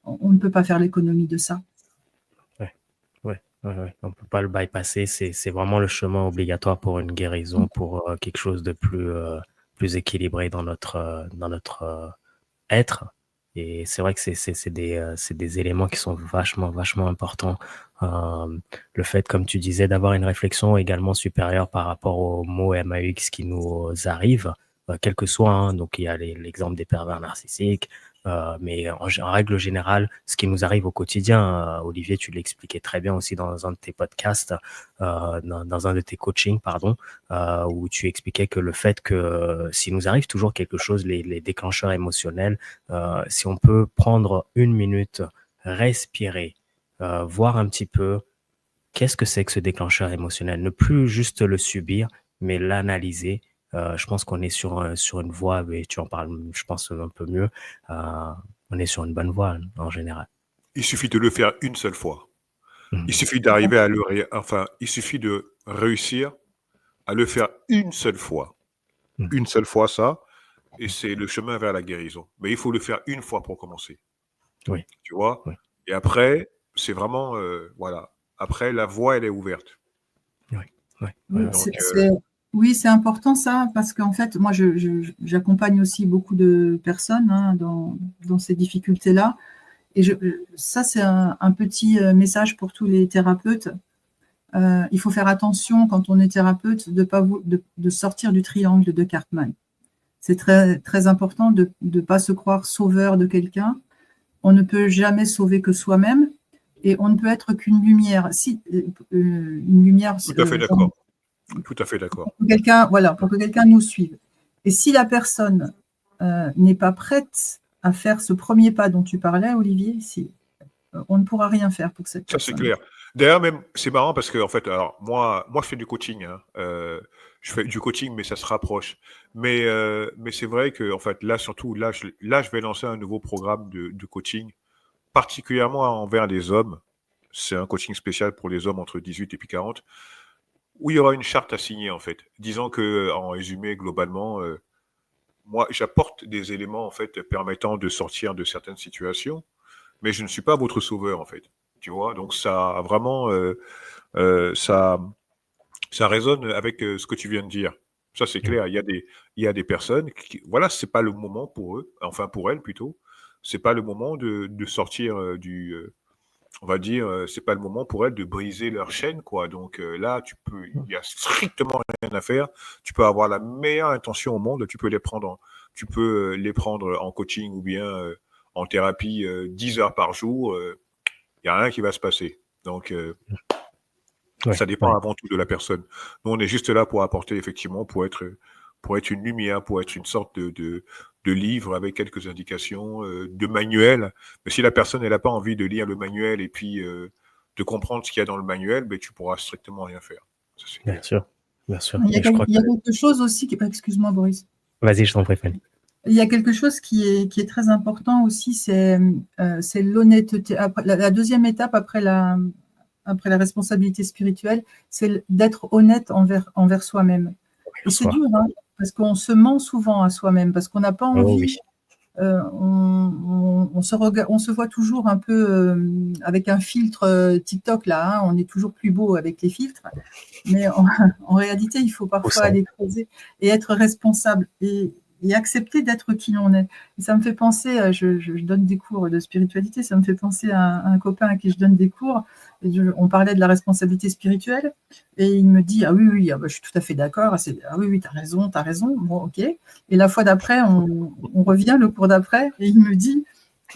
S3: on ne peut pas faire l'économie de ça.
S2: Ouais. On ne peut pas le bypasser. C'est vraiment le chemin obligatoire pour une guérison, pour quelque chose de plus équilibré dans notre être. Et c'est vrai que c'est des éléments qui sont vachement importants. Le fait, comme tu disais, d'avoir une réflexion également supérieure par rapport aux mots MAX qui nous arrivent, quel que soit. Hein, donc, il y a l'exemple des pervers narcissiques. Mais en règle générale, ce qui nous arrive au quotidien, Olivier, tu l'expliquais très bien aussi dans un de tes podcasts, dans un de tes coachings, où tu expliquais que le fait que s'il nous arrive toujours quelque chose, les déclencheurs émotionnels, si on peut prendre une minute, respirer, voir un petit peu qu'est-ce que c'est que ce déclencheur émotionnel, ne plus juste le subir, mais l'analyser. Je pense qu'on est sur une voie, et tu en parles, je pense, un peu mieux. On est sur une bonne voie en général.
S1: Il suffit de le faire une seule fois. Il suffit il suffit de réussir à le faire une seule fois. Une seule fois, ça, et c'est le chemin vers la guérison. Mais il faut le faire une fois pour commencer.
S2: Oui.
S1: Tu vois ?
S2: Oui.
S1: Et après, c'est vraiment, voilà. Après, la voie, elle est ouverte.
S2: Oui.
S1: Donc,
S3: oui, c'est important ça, parce qu'en fait, moi, j'accompagne aussi beaucoup de personnes dans ces difficultés-là. Et ça, c'est un petit message pour tous les thérapeutes. Il faut faire attention quand on est thérapeute de sortir du triangle de Cartman. C'est très, très important de ne pas se croire sauveur de quelqu'un. On ne peut jamais sauver que soi-même et on ne peut être qu'une lumière. Une lumière.
S1: Tout à fait d'accord. Tout à fait d'accord.
S3: Pour que quelqu'un nous suive. Et si la personne n'est pas prête à faire ce premier pas dont tu parlais, Olivier, on ne pourra rien faire pour cette personne.
S1: Ça, c'est clair. D'ailleurs, même, c'est marrant parce que, en fait, alors, moi, je fais du coaching. Hein. Je fais du coaching, mais ça se rapproche. Mais c'est vrai que, en fait, là, surtout, là, je vais lancer un nouveau programme de coaching, particulièrement envers les hommes. C'est un coaching spécial pour les hommes entre 18 et puis 40, où il y aura une charte à signer, en fait. Disons que, en résumé, globalement, moi, j'apporte des éléments, en fait, permettant de sortir de certaines situations, mais je ne suis pas votre sauveur, en fait. Tu vois, donc ça vraiment, ça résonne avec ce que tu viens de dire. Ça, c'est clair. Il y a des personnes qui, voilà, c'est pas le moment pour eux, enfin pour elles plutôt. C'est pas le moment de sortir on va dire, c'est pas le moment pour elles de briser leur chaîne, quoi. Donc là, il y a strictement rien à faire. Tu peux avoir la meilleure intention au monde, tu peux les prendre en coaching ou bien en thérapie 10 heures par jour. Il n'y a rien qui va se passer. Donc, ça dépend avant tout de la personne. Nous, on est juste là pour apporter, effectivement, pour être une lumière, pour être une sorte de livre avec quelques indications, de manuel. Mais si la personne n'a pas envie de lire le manuel et puis de comprendre ce qu'il y a dans le manuel, ben, tu pourras strictement rien faire. Ça,
S2: bien sûr.
S3: Il y a quelque chose aussi qui... Excuse-moi, Boris.
S2: Vas-y, je t'en prie, Fanny.
S3: Il y a quelque chose qui est très important aussi, c'est l'honnêteté. La deuxième étape après la responsabilité spirituelle, c'est d'être honnête envers soi-même. Et c'est dur, hein, parce qu'on se ment souvent à soi-même, parce qu'on n'a pas envie. On se voit toujours un peu avec un filtre TikTok, là, hein, on est toujours plus beau avec les filtres, mais en réalité, il faut parfois aller creuser et être responsable. Et accepter d'être qui l'on est. Et ça me fait penser, je donne des cours de spiritualité, ça me fait penser à un copain à qui je donne des cours, et on parlait de la responsabilité spirituelle, et il me dit, ah oui, je suis tout à fait d'accord, ah oui, t'as raison, bon, ok. Et la fois d'après, on revient, le cours d'après, et il me dit,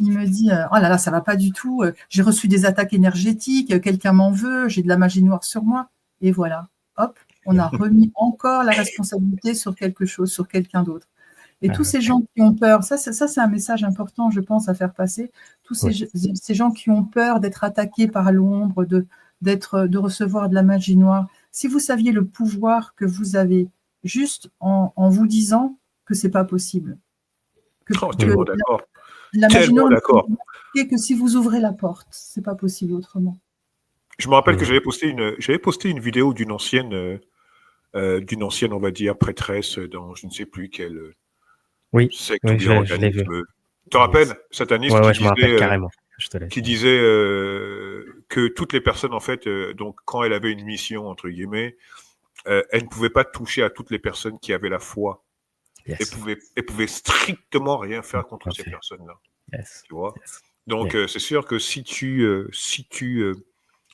S3: oh là là, ça va pas du tout, j'ai reçu des attaques énergétiques, quelqu'un m'en veut, j'ai de la magie noire sur moi, et voilà, hop, on a remis encore la responsabilité sur quelque chose, sur quelqu'un d'autre. Et tous ces gens qui ont peur, ça c'est un message important, je pense, à faire passer. Tous ces gens qui ont peur d'être attaqués par l'ombre, de recevoir de la magie noire. Si vous saviez le pouvoir que vous avez, juste en vous disant que c'est pas possible.
S1: Tellement d'accord.
S3: La magie noire, c'est que si vous ouvrez la porte, c'est pas possible autrement.
S1: Je me rappelle que j'avais posté une vidéo d'une ancienne, on va dire, prêtresse dans je ne sais plus quelle.
S2: Je l'ai vu.
S1: Tu te rappelles, sataniste qui disait que toutes les personnes, en fait, donc quand elle avait une mission, entre guillemets, elle ne pouvait pas toucher à toutes les personnes qui avaient la foi. Elle pouvait strictement rien faire contre ces personnes-là. Tu vois. Donc, c'est sûr que si tu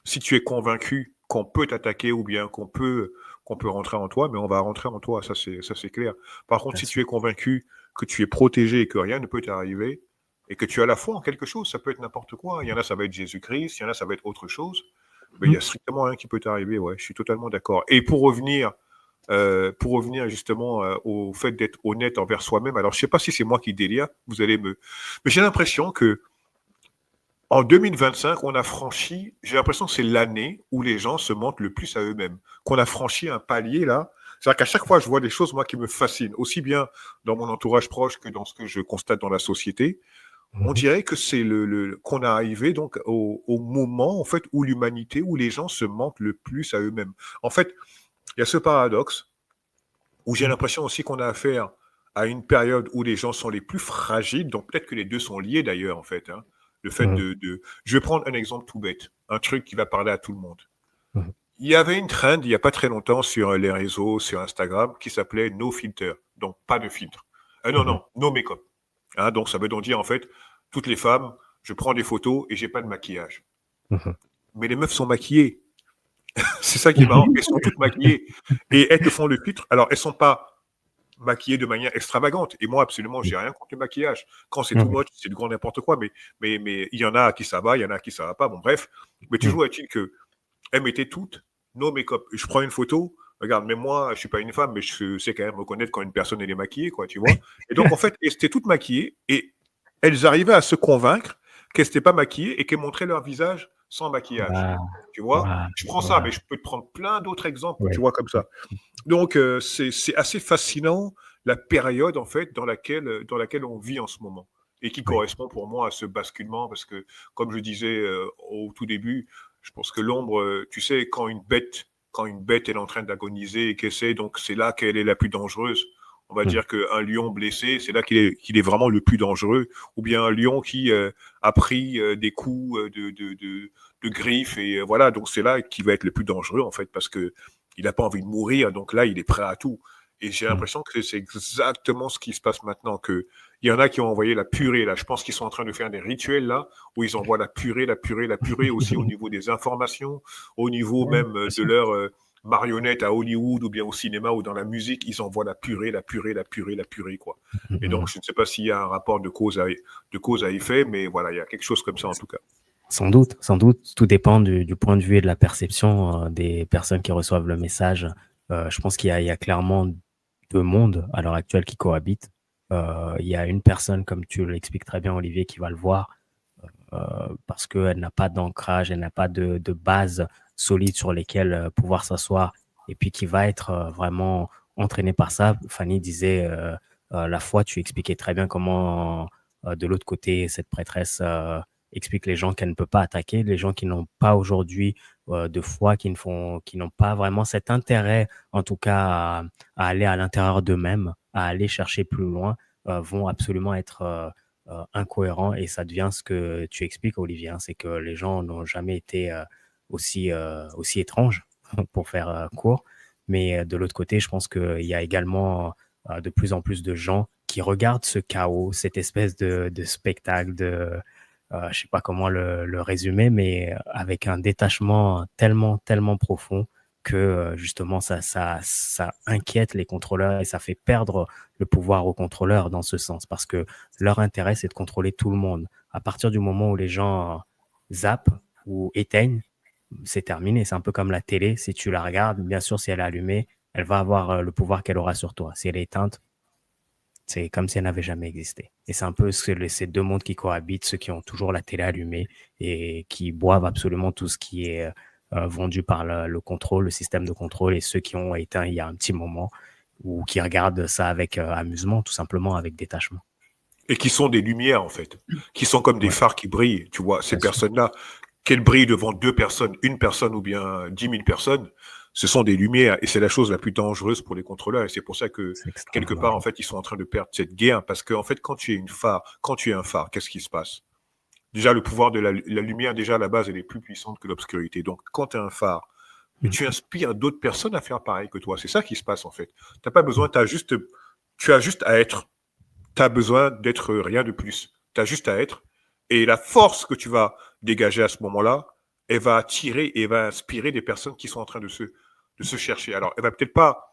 S1: es convaincu qu'on peut t'attaquer ou bien qu'on peut rentrer en toi, mais on va rentrer en toi, ça c'est clair. Par contre, si tu es convaincu que tu es protégé et que rien ne peut t'arriver, et que tu as la foi en quelque chose, ça peut être n'importe quoi. Il y en a, ça va être Jésus-Christ, il y en a, ça va être autre chose. Mais il y a strictement rien qui peut t'arriver, je suis totalement d'accord. Et pour revenir justement au fait d'être honnête envers soi-même, alors je ne sais pas si c'est moi qui délire, mais j'ai l'impression que en 2025, j'ai l'impression que c'est l'année où les gens se mentent le plus à eux-mêmes, qu'on a franchi un palier là. C'est-à-dire qu'à chaque fois, je vois des choses, moi, qui me fascinent, aussi bien dans mon entourage proche que dans ce que je constate dans la société. On dirait que c'est qu'on a arrivé donc au moment, en fait, où l'humanité, où les gens se mentent le plus à eux-mêmes. En fait, il y a ce paradoxe où j'ai l'impression aussi qu'on a affaire à une période où les gens sont les plus fragiles, donc peut-être que les deux sont liés d'ailleurs, en fait, hein. Le fait Je vais prendre un exemple tout bête, un truc qui va parler à tout le monde. Il y avait une trend, il n'y a pas très longtemps, sur les réseaux, sur Instagram, qui s'appelait No Filter, donc pas de filtre. No make-up. Hein, donc ça veut donc dire, en fait, toutes les femmes, je prends des photos et j'ai pas de maquillage.
S2: Mhm.
S1: Mais les meufs sont maquillées. C'est ça qui est marrant. Elles sont toutes maquillées. Et elles te font le filtre. Alors, elles sont pas maquillées de manière extravagante. Et moi, absolument, j'ai rien contre le maquillage. Quand c'est tout
S2: Mhm.
S1: moche, c'est du grand n'importe quoi. Mais il y en a à qui ça va, il y en a à qui ça va pas. Bon, bref. Mais toujours est-il que elles mettaient toutes no make-up. Je prends une photo. Regarde, même moi, je suis pas une femme, mais je sais quand même reconnaître quand une personne elle est maquillée, quoi, tu vois. Et donc, en fait, elles étaient toutes maquillées et elles arrivaient à se convaincre qu'elles n'étaient pas maquillées et qu'elles montraient leur visage sans maquillage.
S2: Waouh,
S1: Tu vois,
S2: waouh,
S1: je prends ça,
S2: waouh.
S1: mais je peux te prendre plein d'autres exemples, tu
S2: Ouais.
S1: vois, comme ça. Donc, c'est assez fascinant la période, en fait, dans laquelle on vit en ce moment et qui
S2: Oui.
S1: correspond pour moi à ce basculement parce que, comme je disais au tout début, je pense que l'ombre, tu sais, quand une bête elle est en train d'agoniser et qu'elle sait, donc c'est là qu'elle est la plus dangereuse. On va
S2: Mhm.
S1: dire qu'un lion blessé, c'est là qu'il est vraiment le plus dangereux. Ou bien un lion qui a pris des coups de griffes. Et voilà, donc c'est là qu'il va être le plus dangereux, en fait, parce qu'il n'a pas envie de mourir. Donc là, il est prêt à tout. Et j'ai
S2: Mhm.
S1: l'impression que c'est exactement ce qui se passe maintenant. Il y en a qui ont envoyé la purée, là. Je pense qu'ils sont en train de faire des rituels, là, où ils envoient la purée aussi au niveau des informations, au niveau
S2: Ouais,
S1: même
S2: bien
S1: de
S2: sûr.
S1: leur marionnette à Hollywood ou bien au cinéma ou dans la musique, ils envoient la purée, quoi. Et donc,
S2: Mhm.
S1: je ne sais pas s'il y a un rapport de cause à effet, mais voilà, il y a quelque chose comme ça en tout cas.
S2: Sans doute, tout dépend du point de vue et de la perception des personnes qui reçoivent le message. Je pense qu'il y a clairement deux mondes à l'heure actuelle qui cohabitent. Il y a une personne, comme tu l'expliques très bien, Olivier, qui va le voir parce qu'elle n'a pas d'ancrage, elle n'a pas de base solide sur lesquelles pouvoir s'asseoir et puis qui va être vraiment entraînée par ça. Fanny disait la foi, tu expliquais très bien comment de l'autre côté, cette prêtresse explique les gens qu'elle ne peut pas attaquer, les gens qui n'ont pas aujourd'hui de foi, qui n'ont pas vraiment cet intérêt, en tout cas, à aller à l'intérieur d'eux-mêmes, à aller chercher plus loin, vont absolument être incohérent et ça devient ce que tu expliques, Olivier, hein, c'est que les gens n'ont jamais été aussi étranges, pour faire court. Mais de l'autre côté, je pense qu'il y a également de plus en plus de gens qui regardent ce chaos, cette espèce de spectacle, je ne sais pas comment le résumer, mais avec un détachement tellement, tellement profond que justement ça inquiète les contrôleurs et ça fait perdre le pouvoir aux contrôleurs dans ce sens parce que leur intérêt, c'est de contrôler tout le monde. À partir du moment où les gens zappent ou éteignent, c'est terminé. C'est un peu comme la télé. Si tu la regardes, bien sûr, si elle est allumée, elle va avoir le pouvoir qu'elle aura sur toi. Si elle est éteinte, c'est comme si elle n'avait jamais existé. Et c'est un peu ces deux mondes qui cohabitent, ceux qui ont toujours la télé allumée et qui boivent absolument tout ce qui est vendu par le contrôle, le système de contrôle, et ceux qui ont éteint il y a un petit moment ou qui regardent ça avec amusement, tout simplement avec détachement.
S1: Et qui sont des lumières en fait, qui sont comme des
S2: Ouais,
S1: phares qui brillent, tu vois, ces
S2: bien sûr.
S1: personnes-là, qu'elles brillent devant deux personnes, une personne ou bien 10 000 personnes, ce sont des lumières et c'est la chose la plus dangereuse pour les contrôleurs et c'est pour ça que
S2: C'est
S1: quelque
S2: extrêmement
S1: part en
S2: dangereux.
S1: fait ils sont en train de perdre cette guerre parce que en fait quand tu es un phare, qu'est-ce qui se passe? Déjà le pouvoir de la lumière déjà à la base elle est plus puissante que l'obscurité. Donc quand tu es un phare, mais
S2: Mm,
S1: tu inspires d'autres personnes à faire pareil que toi. C'est ça qui se passe en fait. T'as pas besoin,
S2: mm,
S1: tu as juste à être. Tu as besoin d'être rien de plus. Tu as juste à être. Et la force que tu vas dégager à ce moment-là, elle va attirer et elle va inspirer des personnes qui sont en train de se chercher. Alors, elle va peut-être pas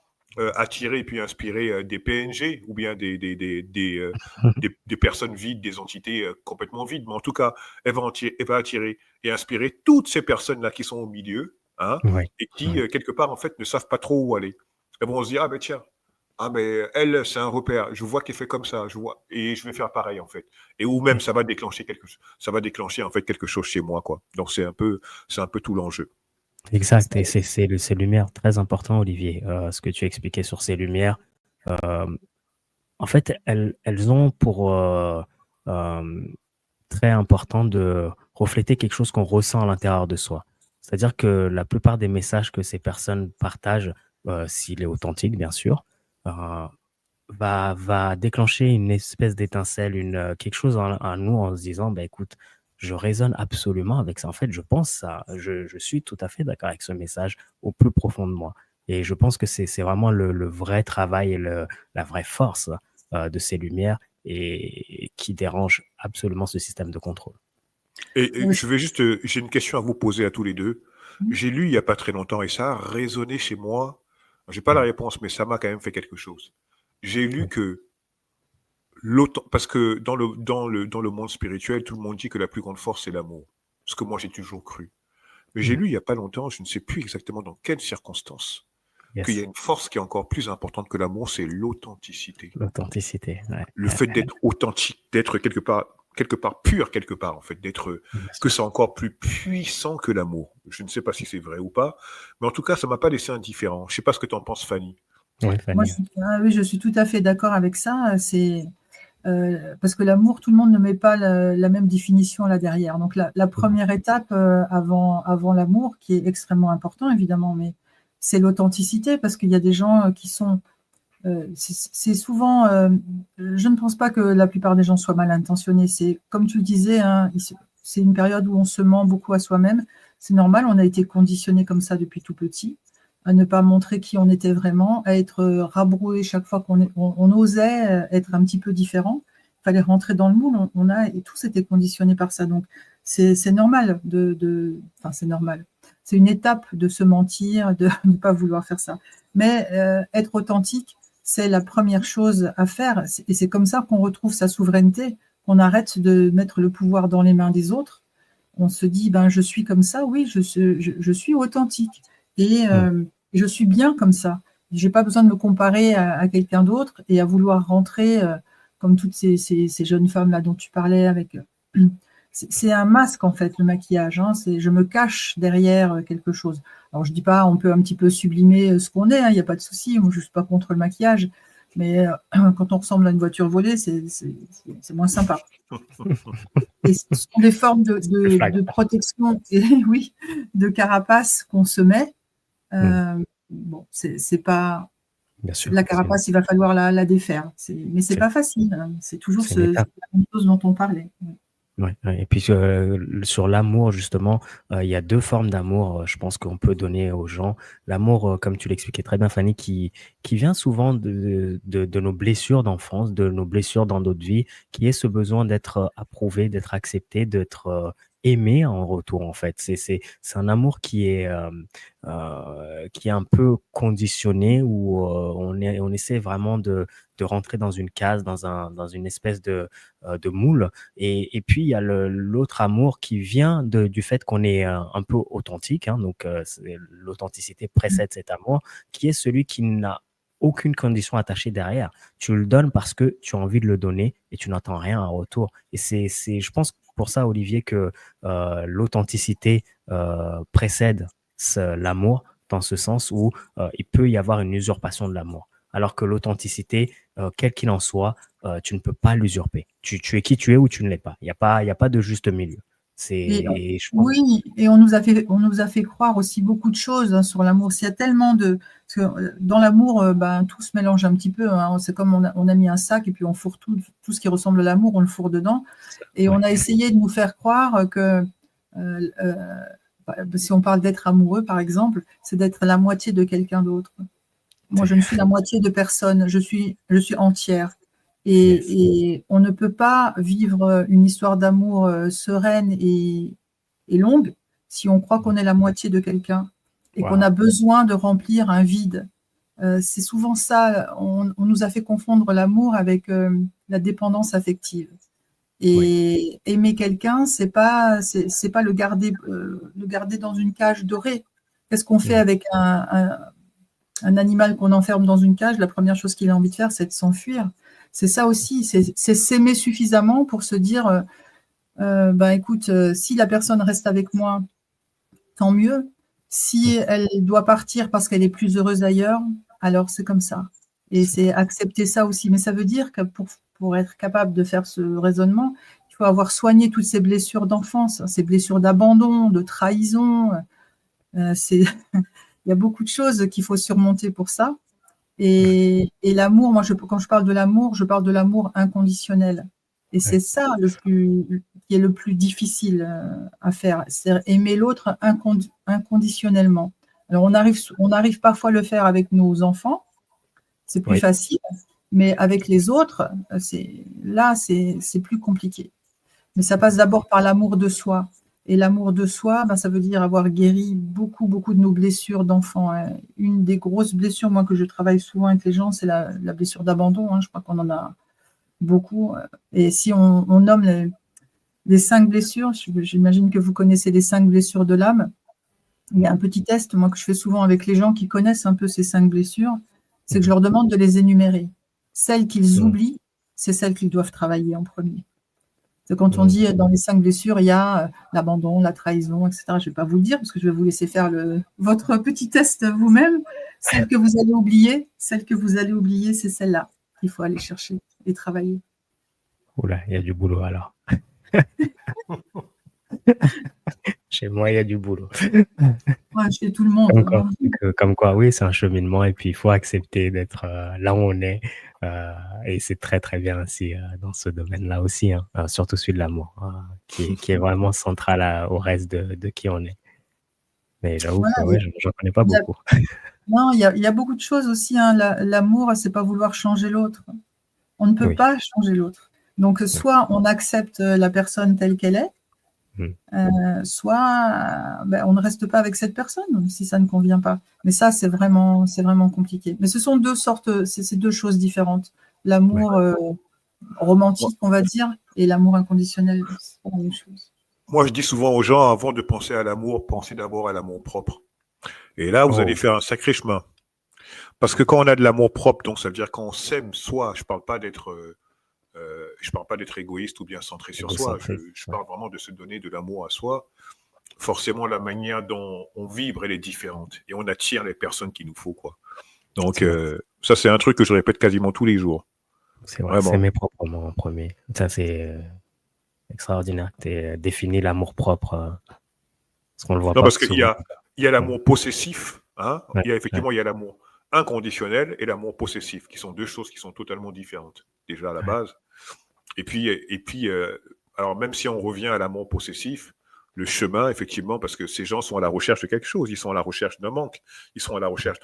S1: attirer et puis inspirer des PNG ou bien des personnes vides, des entités complètement vides, mais en tout cas, elle va attirer et inspirer toutes ces personnes-là qui sont au milieu, hein,
S2: ouais,
S1: et qui,
S2: ouais.
S1: quelque part, en fait, ne savent pas trop où aller. Elles vont se dire, ah ben tiens, ah mais elle, c'est un repère. Je vois qu'elle fait comme ça, je vois, et je vais faire pareil en fait. Et ou même ça va déclencher quelque chose. Ça va déclencher en fait quelque chose chez moi quoi. Donc c'est un peu tout l'enjeu.
S2: Exact. Et ces lumières, très important, Olivier, ce que tu expliquais sur ces lumières. En fait, elles ont pour euh, très important de refléter quelque chose qu'on ressent à l'intérieur de soi. C'est-à-dire que la plupart des messages que ces personnes partagent, s'il est authentique, bien sûr, euh, va déclencher une espèce d'étincelle, quelque chose en nous en se disant, bah, écoute, je résonne absolument avec ça. En fait, je pense ça. Je suis tout à fait d'accord avec ce message au plus profond de moi. Et je pense que c'est vraiment le vrai travail et la vraie force de ces lumières et qui dérange absolument ce système de contrôle.
S1: Et
S3: Oui.
S1: je vais juste, j'ai une question à vous poser à tous les deux. J'ai lu il n'y a pas très longtemps et ça a résonné chez moi. J'ai pas la réponse, mais ça m'a quand même fait quelque chose. J'ai lu
S2: Oui.
S1: que parce que dans le monde spirituel, tout le monde dit que la plus grande force, c'est l'amour. Ce que moi, j'ai toujours cru. Mais j'ai
S2: Mm.
S1: lu il n'y a pas longtemps, je ne sais plus exactement dans quelles circonstances, qu'il y a
S2: Yes.
S1: une force qui est encore plus importante que l'amour, c'est l'authenticité.
S2: L'authenticité. Ouais,
S1: Le
S2: ouais,
S1: fait d'être authentique, d'être quelque part pur, quelque part, en fait,
S2: bien
S1: que
S2: sûr.
S1: c'est encore plus puissant que l'amour. Je ne sais pas si c'est vrai ou pas, mais en tout cas, ça m'a pas laissé indifférent. Je sais pas ce que tu en penses, Fanny.
S2: Oui,
S3: Moi,
S2: Fanny.
S3: oui, je suis tout à fait d'accord avec ça. Parce que l'amour, tout le monde ne met pas la même définition là derrière. Donc la première étape avant l'amour, qui est extrêmement important évidemment, mais c'est l'authenticité, parce qu'il y a des gens qui sont... c'est souvent... je ne pense pas que la plupart des gens soient mal intentionnés. C'est comme tu le disais, hein, c'est une période où on se ment beaucoup à soi-même. C'est normal, on a été conditionné comme ça depuis tout petit, à ne pas montrer qui on était vraiment, à être rabroué chaque fois on osait être un petit peu différent. Il fallait rentrer dans le moule, et tous été conditionnés par ça. Donc, c'est normal enfin, c'est normal. C'est une étape de se mentir, de ne pas vouloir faire ça. Mais être authentique, c'est la première chose à faire. Et c'est comme ça qu'on retrouve sa souveraineté, qu'on arrête de mettre le pouvoir dans les mains des autres. On se dit, ben, je suis comme ça, oui, je suis authentique. Et je suis bien comme ça. Je n'ai pas besoin de me comparer à quelqu'un d'autre et à vouloir rentrer comme toutes ces jeunes femmes-là dont tu parlais avec... C'est un masque, en fait, le maquillage. Hein. Je me cache derrière quelque chose. Alors, je ne dis pas, on peut un petit peu sublimer ce qu'on est, hein, il n'y a pas de souci. Moi, je ne suis pas contre le maquillage. Mais quand on ressemble à une voiture volée, c'est moins sympa. Et ce sont des formes de protection, et, oui, de carapace qu'on se met. Bon, c'est pas...
S2: Bien sûr.
S3: La carapace, il va falloir la défaire. Mais c'est pas facile. Hein. C'est toujours
S2: C'est une étape.
S3: la même chose dont on parlait.
S2: Ouais, ouais. Et puis sur l'amour, justement, il y a deux formes d'amour, je pense qu'on peut donner aux gens. L'amour, comme tu l'expliquais très bien, Fanny, qui vient souvent de nos blessures d'enfance, de nos blessures dans notre vie, qui est ce besoin d'être approuvé, d'être accepté, d'être aimé en retour, en fait. C'est un amour qui est un peu conditionné, où on essaie vraiment de rentrer dans une case, dans une espèce de moule. Et puis, il y a l'autre amour qui vient du fait qu'on est un peu authentique. Hein, donc, l'authenticité précède cet amour, qui est celui qui n'a aucune condition attachée derrière. Tu le donnes parce que tu as envie de le donner et tu n'attends rien en retour. Et je pense pour ça, Olivier, que l'authenticité précède l'amour, dans ce sens où il peut y avoir une usurpation de l'amour. Alors que l'authenticité, quel qu'il en soit, tu ne peux pas l'usurper. Tu es qui tu es ou tu ne l'es pas. Il y a pas de juste milieu. Je pense...
S3: Oui, et on nous a fait croire aussi beaucoup de choses, hein, sur l'amour. S'il y a tellement de... Parce que dans l'amour, ben, tout se mélange un petit peu. Hein. C'est comme on a mis un sac et puis on fourre tout ce qui ressemble à l'amour, on le fourre dedans. Et
S2: Ouais.
S3: on a essayé de nous faire croire que, si on parle d'être amoureux, par exemple, c'est d'être la moitié de quelqu'un d'autre. Moi, je ne suis la moitié de personne, je suis entière. Et on ne peut pas vivre une histoire d'amour sereine et longue si on croit qu'on est la moitié de quelqu'un et qu'on a besoin de remplir un vide. C'est souvent ça, on nous a fait confondre l'amour avec la dépendance affective. Et aimer quelqu'un, c'est pas le garder dans une cage dorée. Qu'est-ce qu'on fait avec un animal qu'on enferme dans une cage? La première chose qu'il a envie de faire, c'est de s'enfuir. C'est ça aussi, c'est s'aimer suffisamment pour se dire, ben écoute, si la personne reste avec moi, tant mieux. Si elle doit partir parce qu'elle est plus heureuse ailleurs, alors c'est comme ça. Et c'est accepter ça aussi. Mais ça veut dire que pour être capable de faire ce raisonnement, il faut avoir soigné toutes ces blessures d'enfance, ces blessures d'abandon, de trahison. Il y a beaucoup de choses qu'il faut surmonter pour ça. Et l'amour, moi, quand je parle de l'amour, je parle de l'amour inconditionnel. Et c'est ça qui est le plus difficile à faire, c'est aimer l'autre inconditionnellement. Alors, on arrive parfois à le faire avec nos enfants, c'est plus facile, mais avec les autres, c'est plus compliqué. Mais ça passe d'abord par l'amour de soi. Et l'amour de soi, ça veut dire avoir guéri beaucoup, beaucoup de nos blessures d'enfants. Une des grosses blessures, moi, que je travaille souvent avec les gens, c'est la blessure d'abandon. Je crois qu'on en a beaucoup. Et si on nomme les 5 blessures, j'imagine que vous connaissez les 5 blessures de l'âme. Il y a un petit test, moi, que je fais souvent avec les gens qui connaissent un peu ces 5 blessures, c'est que je leur demande de les énumérer. Celles qu'ils oublient, c'est celles qu'ils doivent travailler en premier. C'est quand on dit dans les 5 blessures, il y a l'abandon, la trahison, etc. Je ne vais pas vous le dire parce que je vais vous laisser faire votre petit test vous-même. Celles que vous allez oublier, c'est celle-là qu'il faut aller chercher et travailler.
S2: Oula, il y a du boulot alors. Chez moi, il y a du boulot.
S3: Ouais, chez tout le monde.
S2: Comme quoi, oui, c'est un cheminement et puis il faut accepter d'être là où on est. Et c'est très, très bien aussi dans ce domaine-là aussi, surtout celui de l'amour, qui est vraiment central au reste de qui on est. Mais j'avoue que je n'en connais pas beaucoup.
S3: Non, il y a beaucoup de choses aussi. L'amour, c'est pas vouloir changer l'autre. On ne peut pas changer l'autre. Donc, soit on accepte la personne telle qu'elle est, soit on ne reste pas avec cette personne si ça ne convient pas. Mais ça, c'est vraiment compliqué. Mais ce sont c'est 2 choses différentes. L'amour romantique, on va dire, et l'amour inconditionnel, c'est pas la même chose.
S1: Moi, je dis souvent aux gens, avant de penser à l'amour, pensez d'abord à l'amour propre. Et là, vous allez faire un sacré chemin. Parce que quand on a de l'amour propre, donc ça veut dire quand on s'aime soi, je parle pas d'être égoïste ou bien centré sur soi. Je parle vraiment de se donner de l'amour à soi. Forcément, la manière dont on vibre, elle est différente. Et on attire les personnes qu'il nous faut, quoi. Donc, ça, c'est un truc que je répète quasiment tous les jours.
S2: C'est vrai, s'aimer proprement en premier. Ça, c'est extraordinaire. Tu as défini l'amour propre. Parce qu'on le voit pas.
S1: Parce qu'il y a l'amour possessif. Il y a l'amour inconditionnel et l'amour possessif, qui sont 2 choses qui sont totalement différentes, déjà à la base. Et puis, alors même si on revient à l'amour possessif, le chemin, effectivement, parce que ces gens sont à la recherche de quelque chose, ils sont à la recherche d'un manque, ils sont à la recherche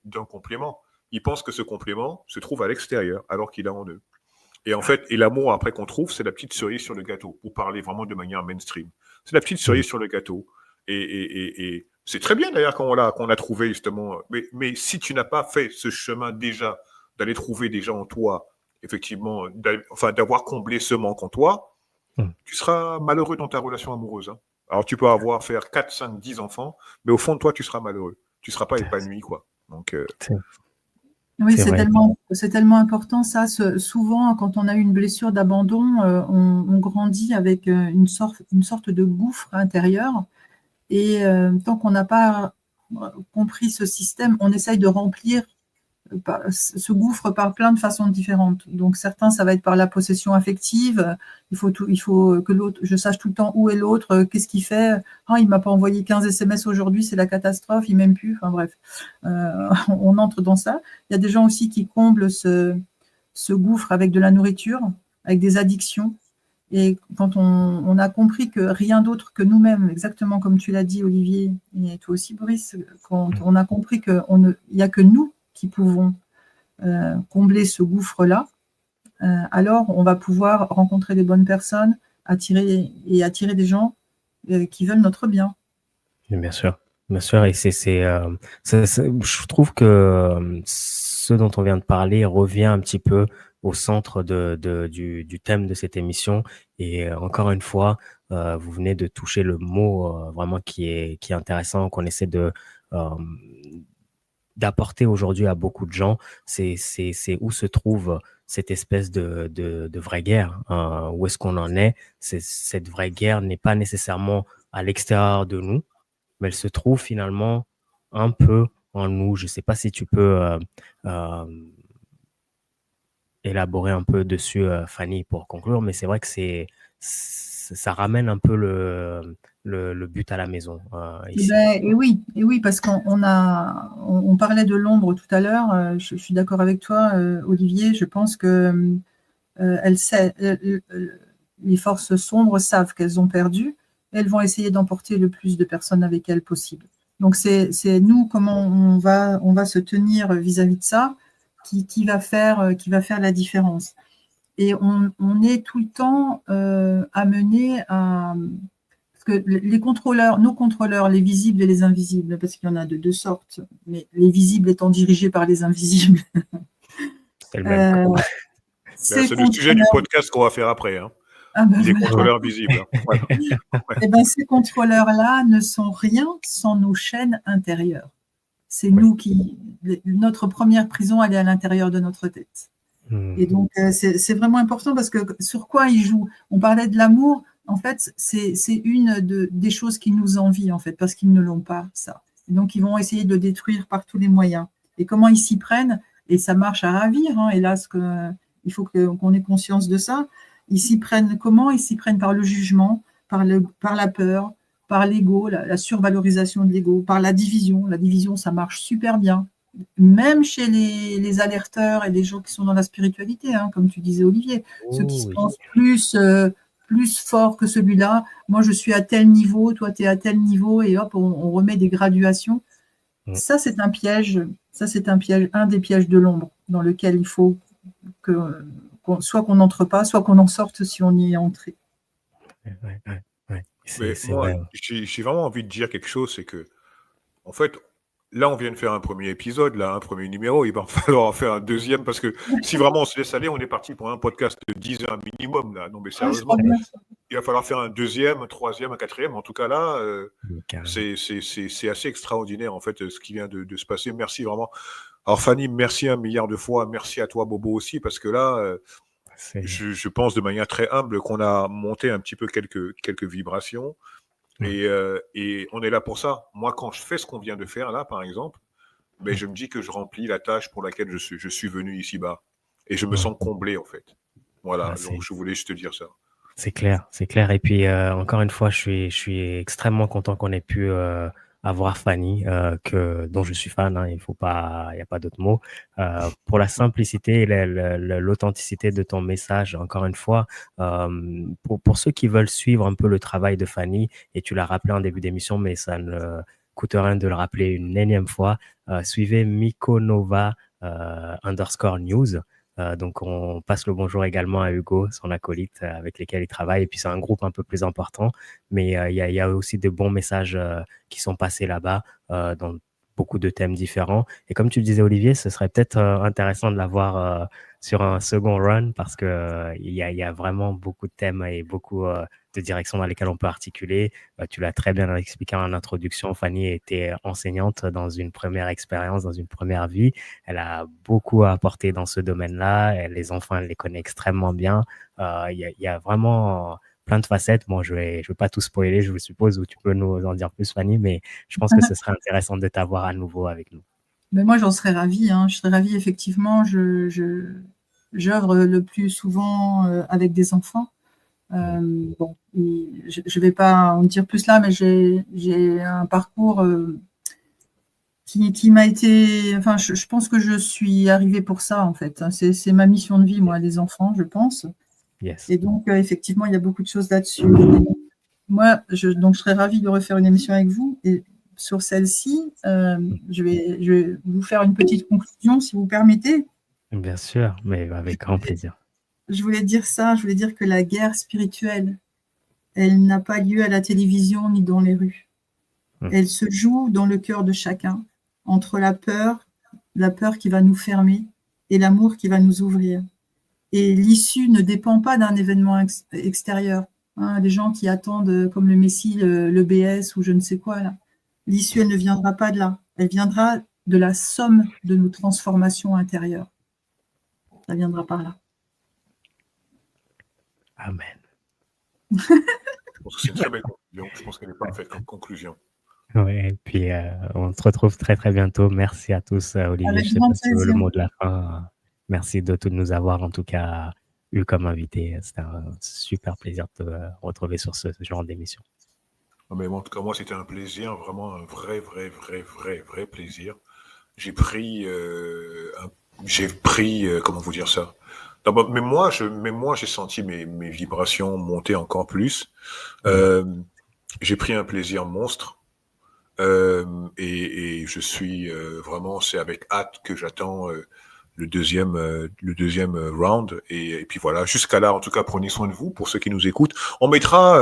S1: d'un complément. Ils pensent que ce complément se trouve à l'extérieur, alors qu'il est en eux. Et en fait, l'amour après qu'on trouve, c'est la petite cerise sur le gâteau, pour parler vraiment de manière mainstream. C'est la petite cerise sur le gâteau. Et c'est très bien d'ailleurs qu'on a trouvé justement. Mais si tu n'as pas fait ce chemin déjà, d'aller trouver des gens en toi, effectivement, d'avoir comblé ce manque en toi, tu seras malheureux dans ta relation amoureuse. Alors tu peux faire 4, 5, 10 enfants, mais au fond de toi, tu seras malheureux. Tu ne seras pas épanoui, quoi. Donc,
S3: oui, c'est tellement important ça. Souvent, quand on a une blessure d'abandon, on grandit avec une sorte de gouffre intérieur. Et tant qu'on n'a pas compris ce système, on essaye de remplir ce gouffre par plein de façons différentes. Donc certains, ça va être par la possession affective. Il faut que l'autre, je sache tout le temps où est l'autre, qu'est-ce qu'il fait. Il m'a pas envoyé 15 SMS aujourd'hui, c'est la catastrophe, il m'aime plus. Enfin bref, on entre dans ça. Il y a des gens aussi qui comblent ce gouffre avec de la nourriture, avec des addictions. Et quand on a compris que rien d'autre que nous-mêmes, exactement comme tu l'as dit, Olivier, et toi aussi, Boris, quand on a compris qu'il n'y a que nous qui pouvons combler ce gouffre-là, alors on va pouvoir rencontrer des bonnes personnes, attirer des gens qui veulent notre bien.
S2: Bien sûr. Et je trouve que ce dont on vient de parler revient un petit peu au centre du thème de cette émission. Et encore une fois, vous venez de toucher le mot vraiment qui est intéressant, qu'on essaie d'apporter aujourd'hui à beaucoup de gens. C'est où se trouve cette espèce de vraie guerre. Où est-ce qu'on en est? Cette vraie guerre n'est pas nécessairement à l'extérieur de nous, mais elle se trouve finalement un peu en nous. Je ne sais pas si tu peux élaborer un peu dessus, Fanny, pour conclure, mais c'est vrai que ça ramène un peu le but à la maison. Ici.
S3: Et oui, parce qu'on parlait de l'ombre tout à l'heure. Je suis d'accord avec toi, Olivier. Je pense que les forces sombres savent qu'elles ont perdu. Elles vont essayer d'emporter le plus de personnes avec elles possible. Donc c'est nous, comment on va se tenir vis-à-vis de ça, qui va faire la différence. Et on est tout le temps amené à... Parce que les contrôleurs, nos contrôleurs, les visibles et les invisibles, parce qu'il y en a de deux sortes, mais les visibles étant dirigés par les invisibles.
S2: C'est le même.
S1: C'est le sujet du podcast qu'on va faire après. Hein.
S3: Ah ben
S1: les
S3: voilà.
S1: contrôleurs visibles. Hein. Voilà.
S3: Et ben, ces contrôleurs-là ne sont rien sans nos chaînes intérieures. C'est nous qui... Notre première prison, elle est à l'intérieur de notre tête. Et donc, c'est vraiment important parce que sur quoi ils jouent? On parlait de l'amour. En fait, c'est une des choses qu'ils nous envient, en fait, parce qu'ils ne l'ont pas, ça. Et donc, ils vont essayer de le détruire par tous les moyens. Et comment ils s'y prennent? Et ça marche à ravir, hein, hélas, il faut qu'on ait conscience de ça. Ils s'y prennent comment? Ils s'y prennent par le jugement, par la peur, par l'ego, la survalorisation de l'ego, par la division. La division, ça marche super bien. Même chez les alerteurs et les gens qui sont dans la spiritualité, hein, comme tu disais, Olivier, ceux qui se pensent plus forts que celui-là. Moi, je suis à tel niveau, toi, tu es à tel niveau, et hop, on remet des graduations. Ça, c'est un piège. Ça, c'est un piège, un des pièges de l'ombre dans lequel il faut soit qu'on n'entre pas, soit qu'on en sorte si on y est entré.
S1: Mais moi, j'ai vraiment envie de dire quelque chose, c'est que, en fait, là, on vient de faire un premier épisode, là, un premier numéro. Il va falloir en faire un deuxième parce que si vraiment on se laisse aller, on est parti pour un podcast de 10 heures minimum. Là. Non, mais sérieusement, il va falloir faire un deuxième, un troisième, un quatrième. En tout cas, là, c'est assez extraordinaire, en fait, ce qui vient de se passer. Merci vraiment. Alors, Fanny, merci 1 milliard de fois. Merci à toi, Bobo, aussi, parce que là, je pense de manière très humble qu'on a monté un petit peu quelques vibrations. Et on est là pour ça. Moi, quand je fais ce qu'on vient de faire là, par exemple, ben, je me dis que je remplis la tâche pour laquelle je suis venu ici-bas. Et je me sens comblé, en fait. Voilà, donc je voulais juste te dire ça.
S2: C'est clair, c'est clair. Et puis, encore une fois, je suis extrêmement content qu'on ait pu avoir Fanny, dont je suis fan, hein, il n'y a pas d'autre mot. Pour la simplicité et l'authenticité de ton message, encore une fois, pour ceux qui veulent suivre un peu le travail de Fanny, et tu l'as rappelé en début d'émission, mais ça ne coûte rien de le rappeler une énième fois, suivez Mykonova _news. Donc, on passe le bonjour également à Hugo, son acolyte avec lesquels il travaille. Et puis, c'est un groupe un peu plus important. Mais il y a aussi de bons messages qui sont passés là-bas dans beaucoup de thèmes différents. Et comme tu le disais, Olivier, ce serait peut-être intéressant de l'avoir sur un second run parce qu'il y a vraiment beaucoup de thèmes et beaucoup de directions dans lesquelles on peut articuler. Tu l'as très bien expliqué en introduction. Fanny était enseignante dans une première expérience, dans une première vie. Elle a beaucoup à apporter dans ce domaine-là. Les enfants, elle les connaît extrêmement bien. Il y a vraiment plein de facettes. Bon, je vais pas tout spoiler, je suppose, ou tu peux nous en dire plus, Fanny, mais je pense que ce serait intéressant de t'avoir à nouveau avec nous.
S3: Mais moi, j'en serais ravie. Hein. Je serais ravie, effectivement. J'œuvre le plus souvent avec des enfants. Bon, je vais pas en dire plus là, mais j'ai un parcours qui m'a été... Enfin, je pense que je suis arrivée pour ça, en fait. C'est ma mission de vie, moi, les enfants, je pense.
S2: Yes.
S3: Et donc, effectivement, il y a beaucoup de choses là-dessus. Moi, donc, je serais ravie de refaire une émission avec vous. Et sur celle-ci, je vais vous faire une petite conclusion, si vous permettez.
S2: Bien sûr, mais avec grand plaisir.
S3: Je voulais dire ça, je voulais dire que la guerre spirituelle, elle n'a pas lieu à la télévision ni dans les rues. Elle se joue dans le cœur de chacun, entre la peur qui va nous fermer et l'amour qui va nous ouvrir. Et l'issue ne dépend pas d'un événement extérieur. Hein, les gens qui attendent, comme le Messie, le BS ou je ne sais quoi, là. L'issue, elle ne viendra pas de là. Elle viendra de la somme de nos transformations intérieures. Ça viendra par là.
S2: Amen.
S1: Je pense que c'est une très belle conclusion. Je pense qu'elle est parfaite comme conclusion.
S2: Oui, et puis on se retrouve très très bientôt. Merci à tous, Olivier.
S3: Avec
S2: je sais
S3: grand
S2: pas si tu veux le
S3: plaisir.
S2: mot de la fin. Merci de nous avoir en tout cas eu comme invité. C'était un super plaisir de te retrouver sur ce genre d'émission.
S1: Mais en tout cas, moi, c'était un plaisir, vraiment un vrai plaisir. J'ai pris, comment vous dire ça? D'abord, mais moi, j'ai senti mes vibrations monter encore plus. J'ai pris un plaisir monstre. Et je suis vraiment, c'est avec hâte que j'attends le deuxième round. Et puis voilà, jusqu'à là, en tout cas, prenez soin de vous pour ceux qui nous écoutent. On mettra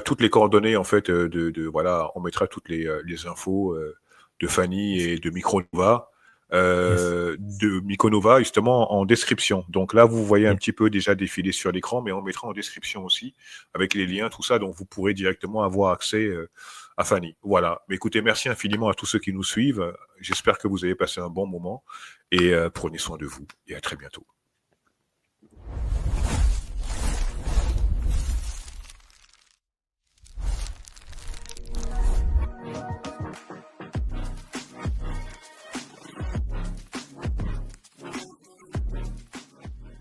S1: toutes les coordonnées, en fait, voilà, on mettra toutes les infos de Fanny et de Micronova. De Mykonova justement en description. Donc là, vous voyez un petit peu déjà défiler sur l'écran, mais on mettra en description aussi avec les liens, tout ça, donc vous pourrez directement avoir accès à Fanny. Voilà. Mais écoutez, merci infiniment à tous ceux qui nous suivent. J'espère que vous avez passé un bon moment et prenez soin de vous et à très bientôt.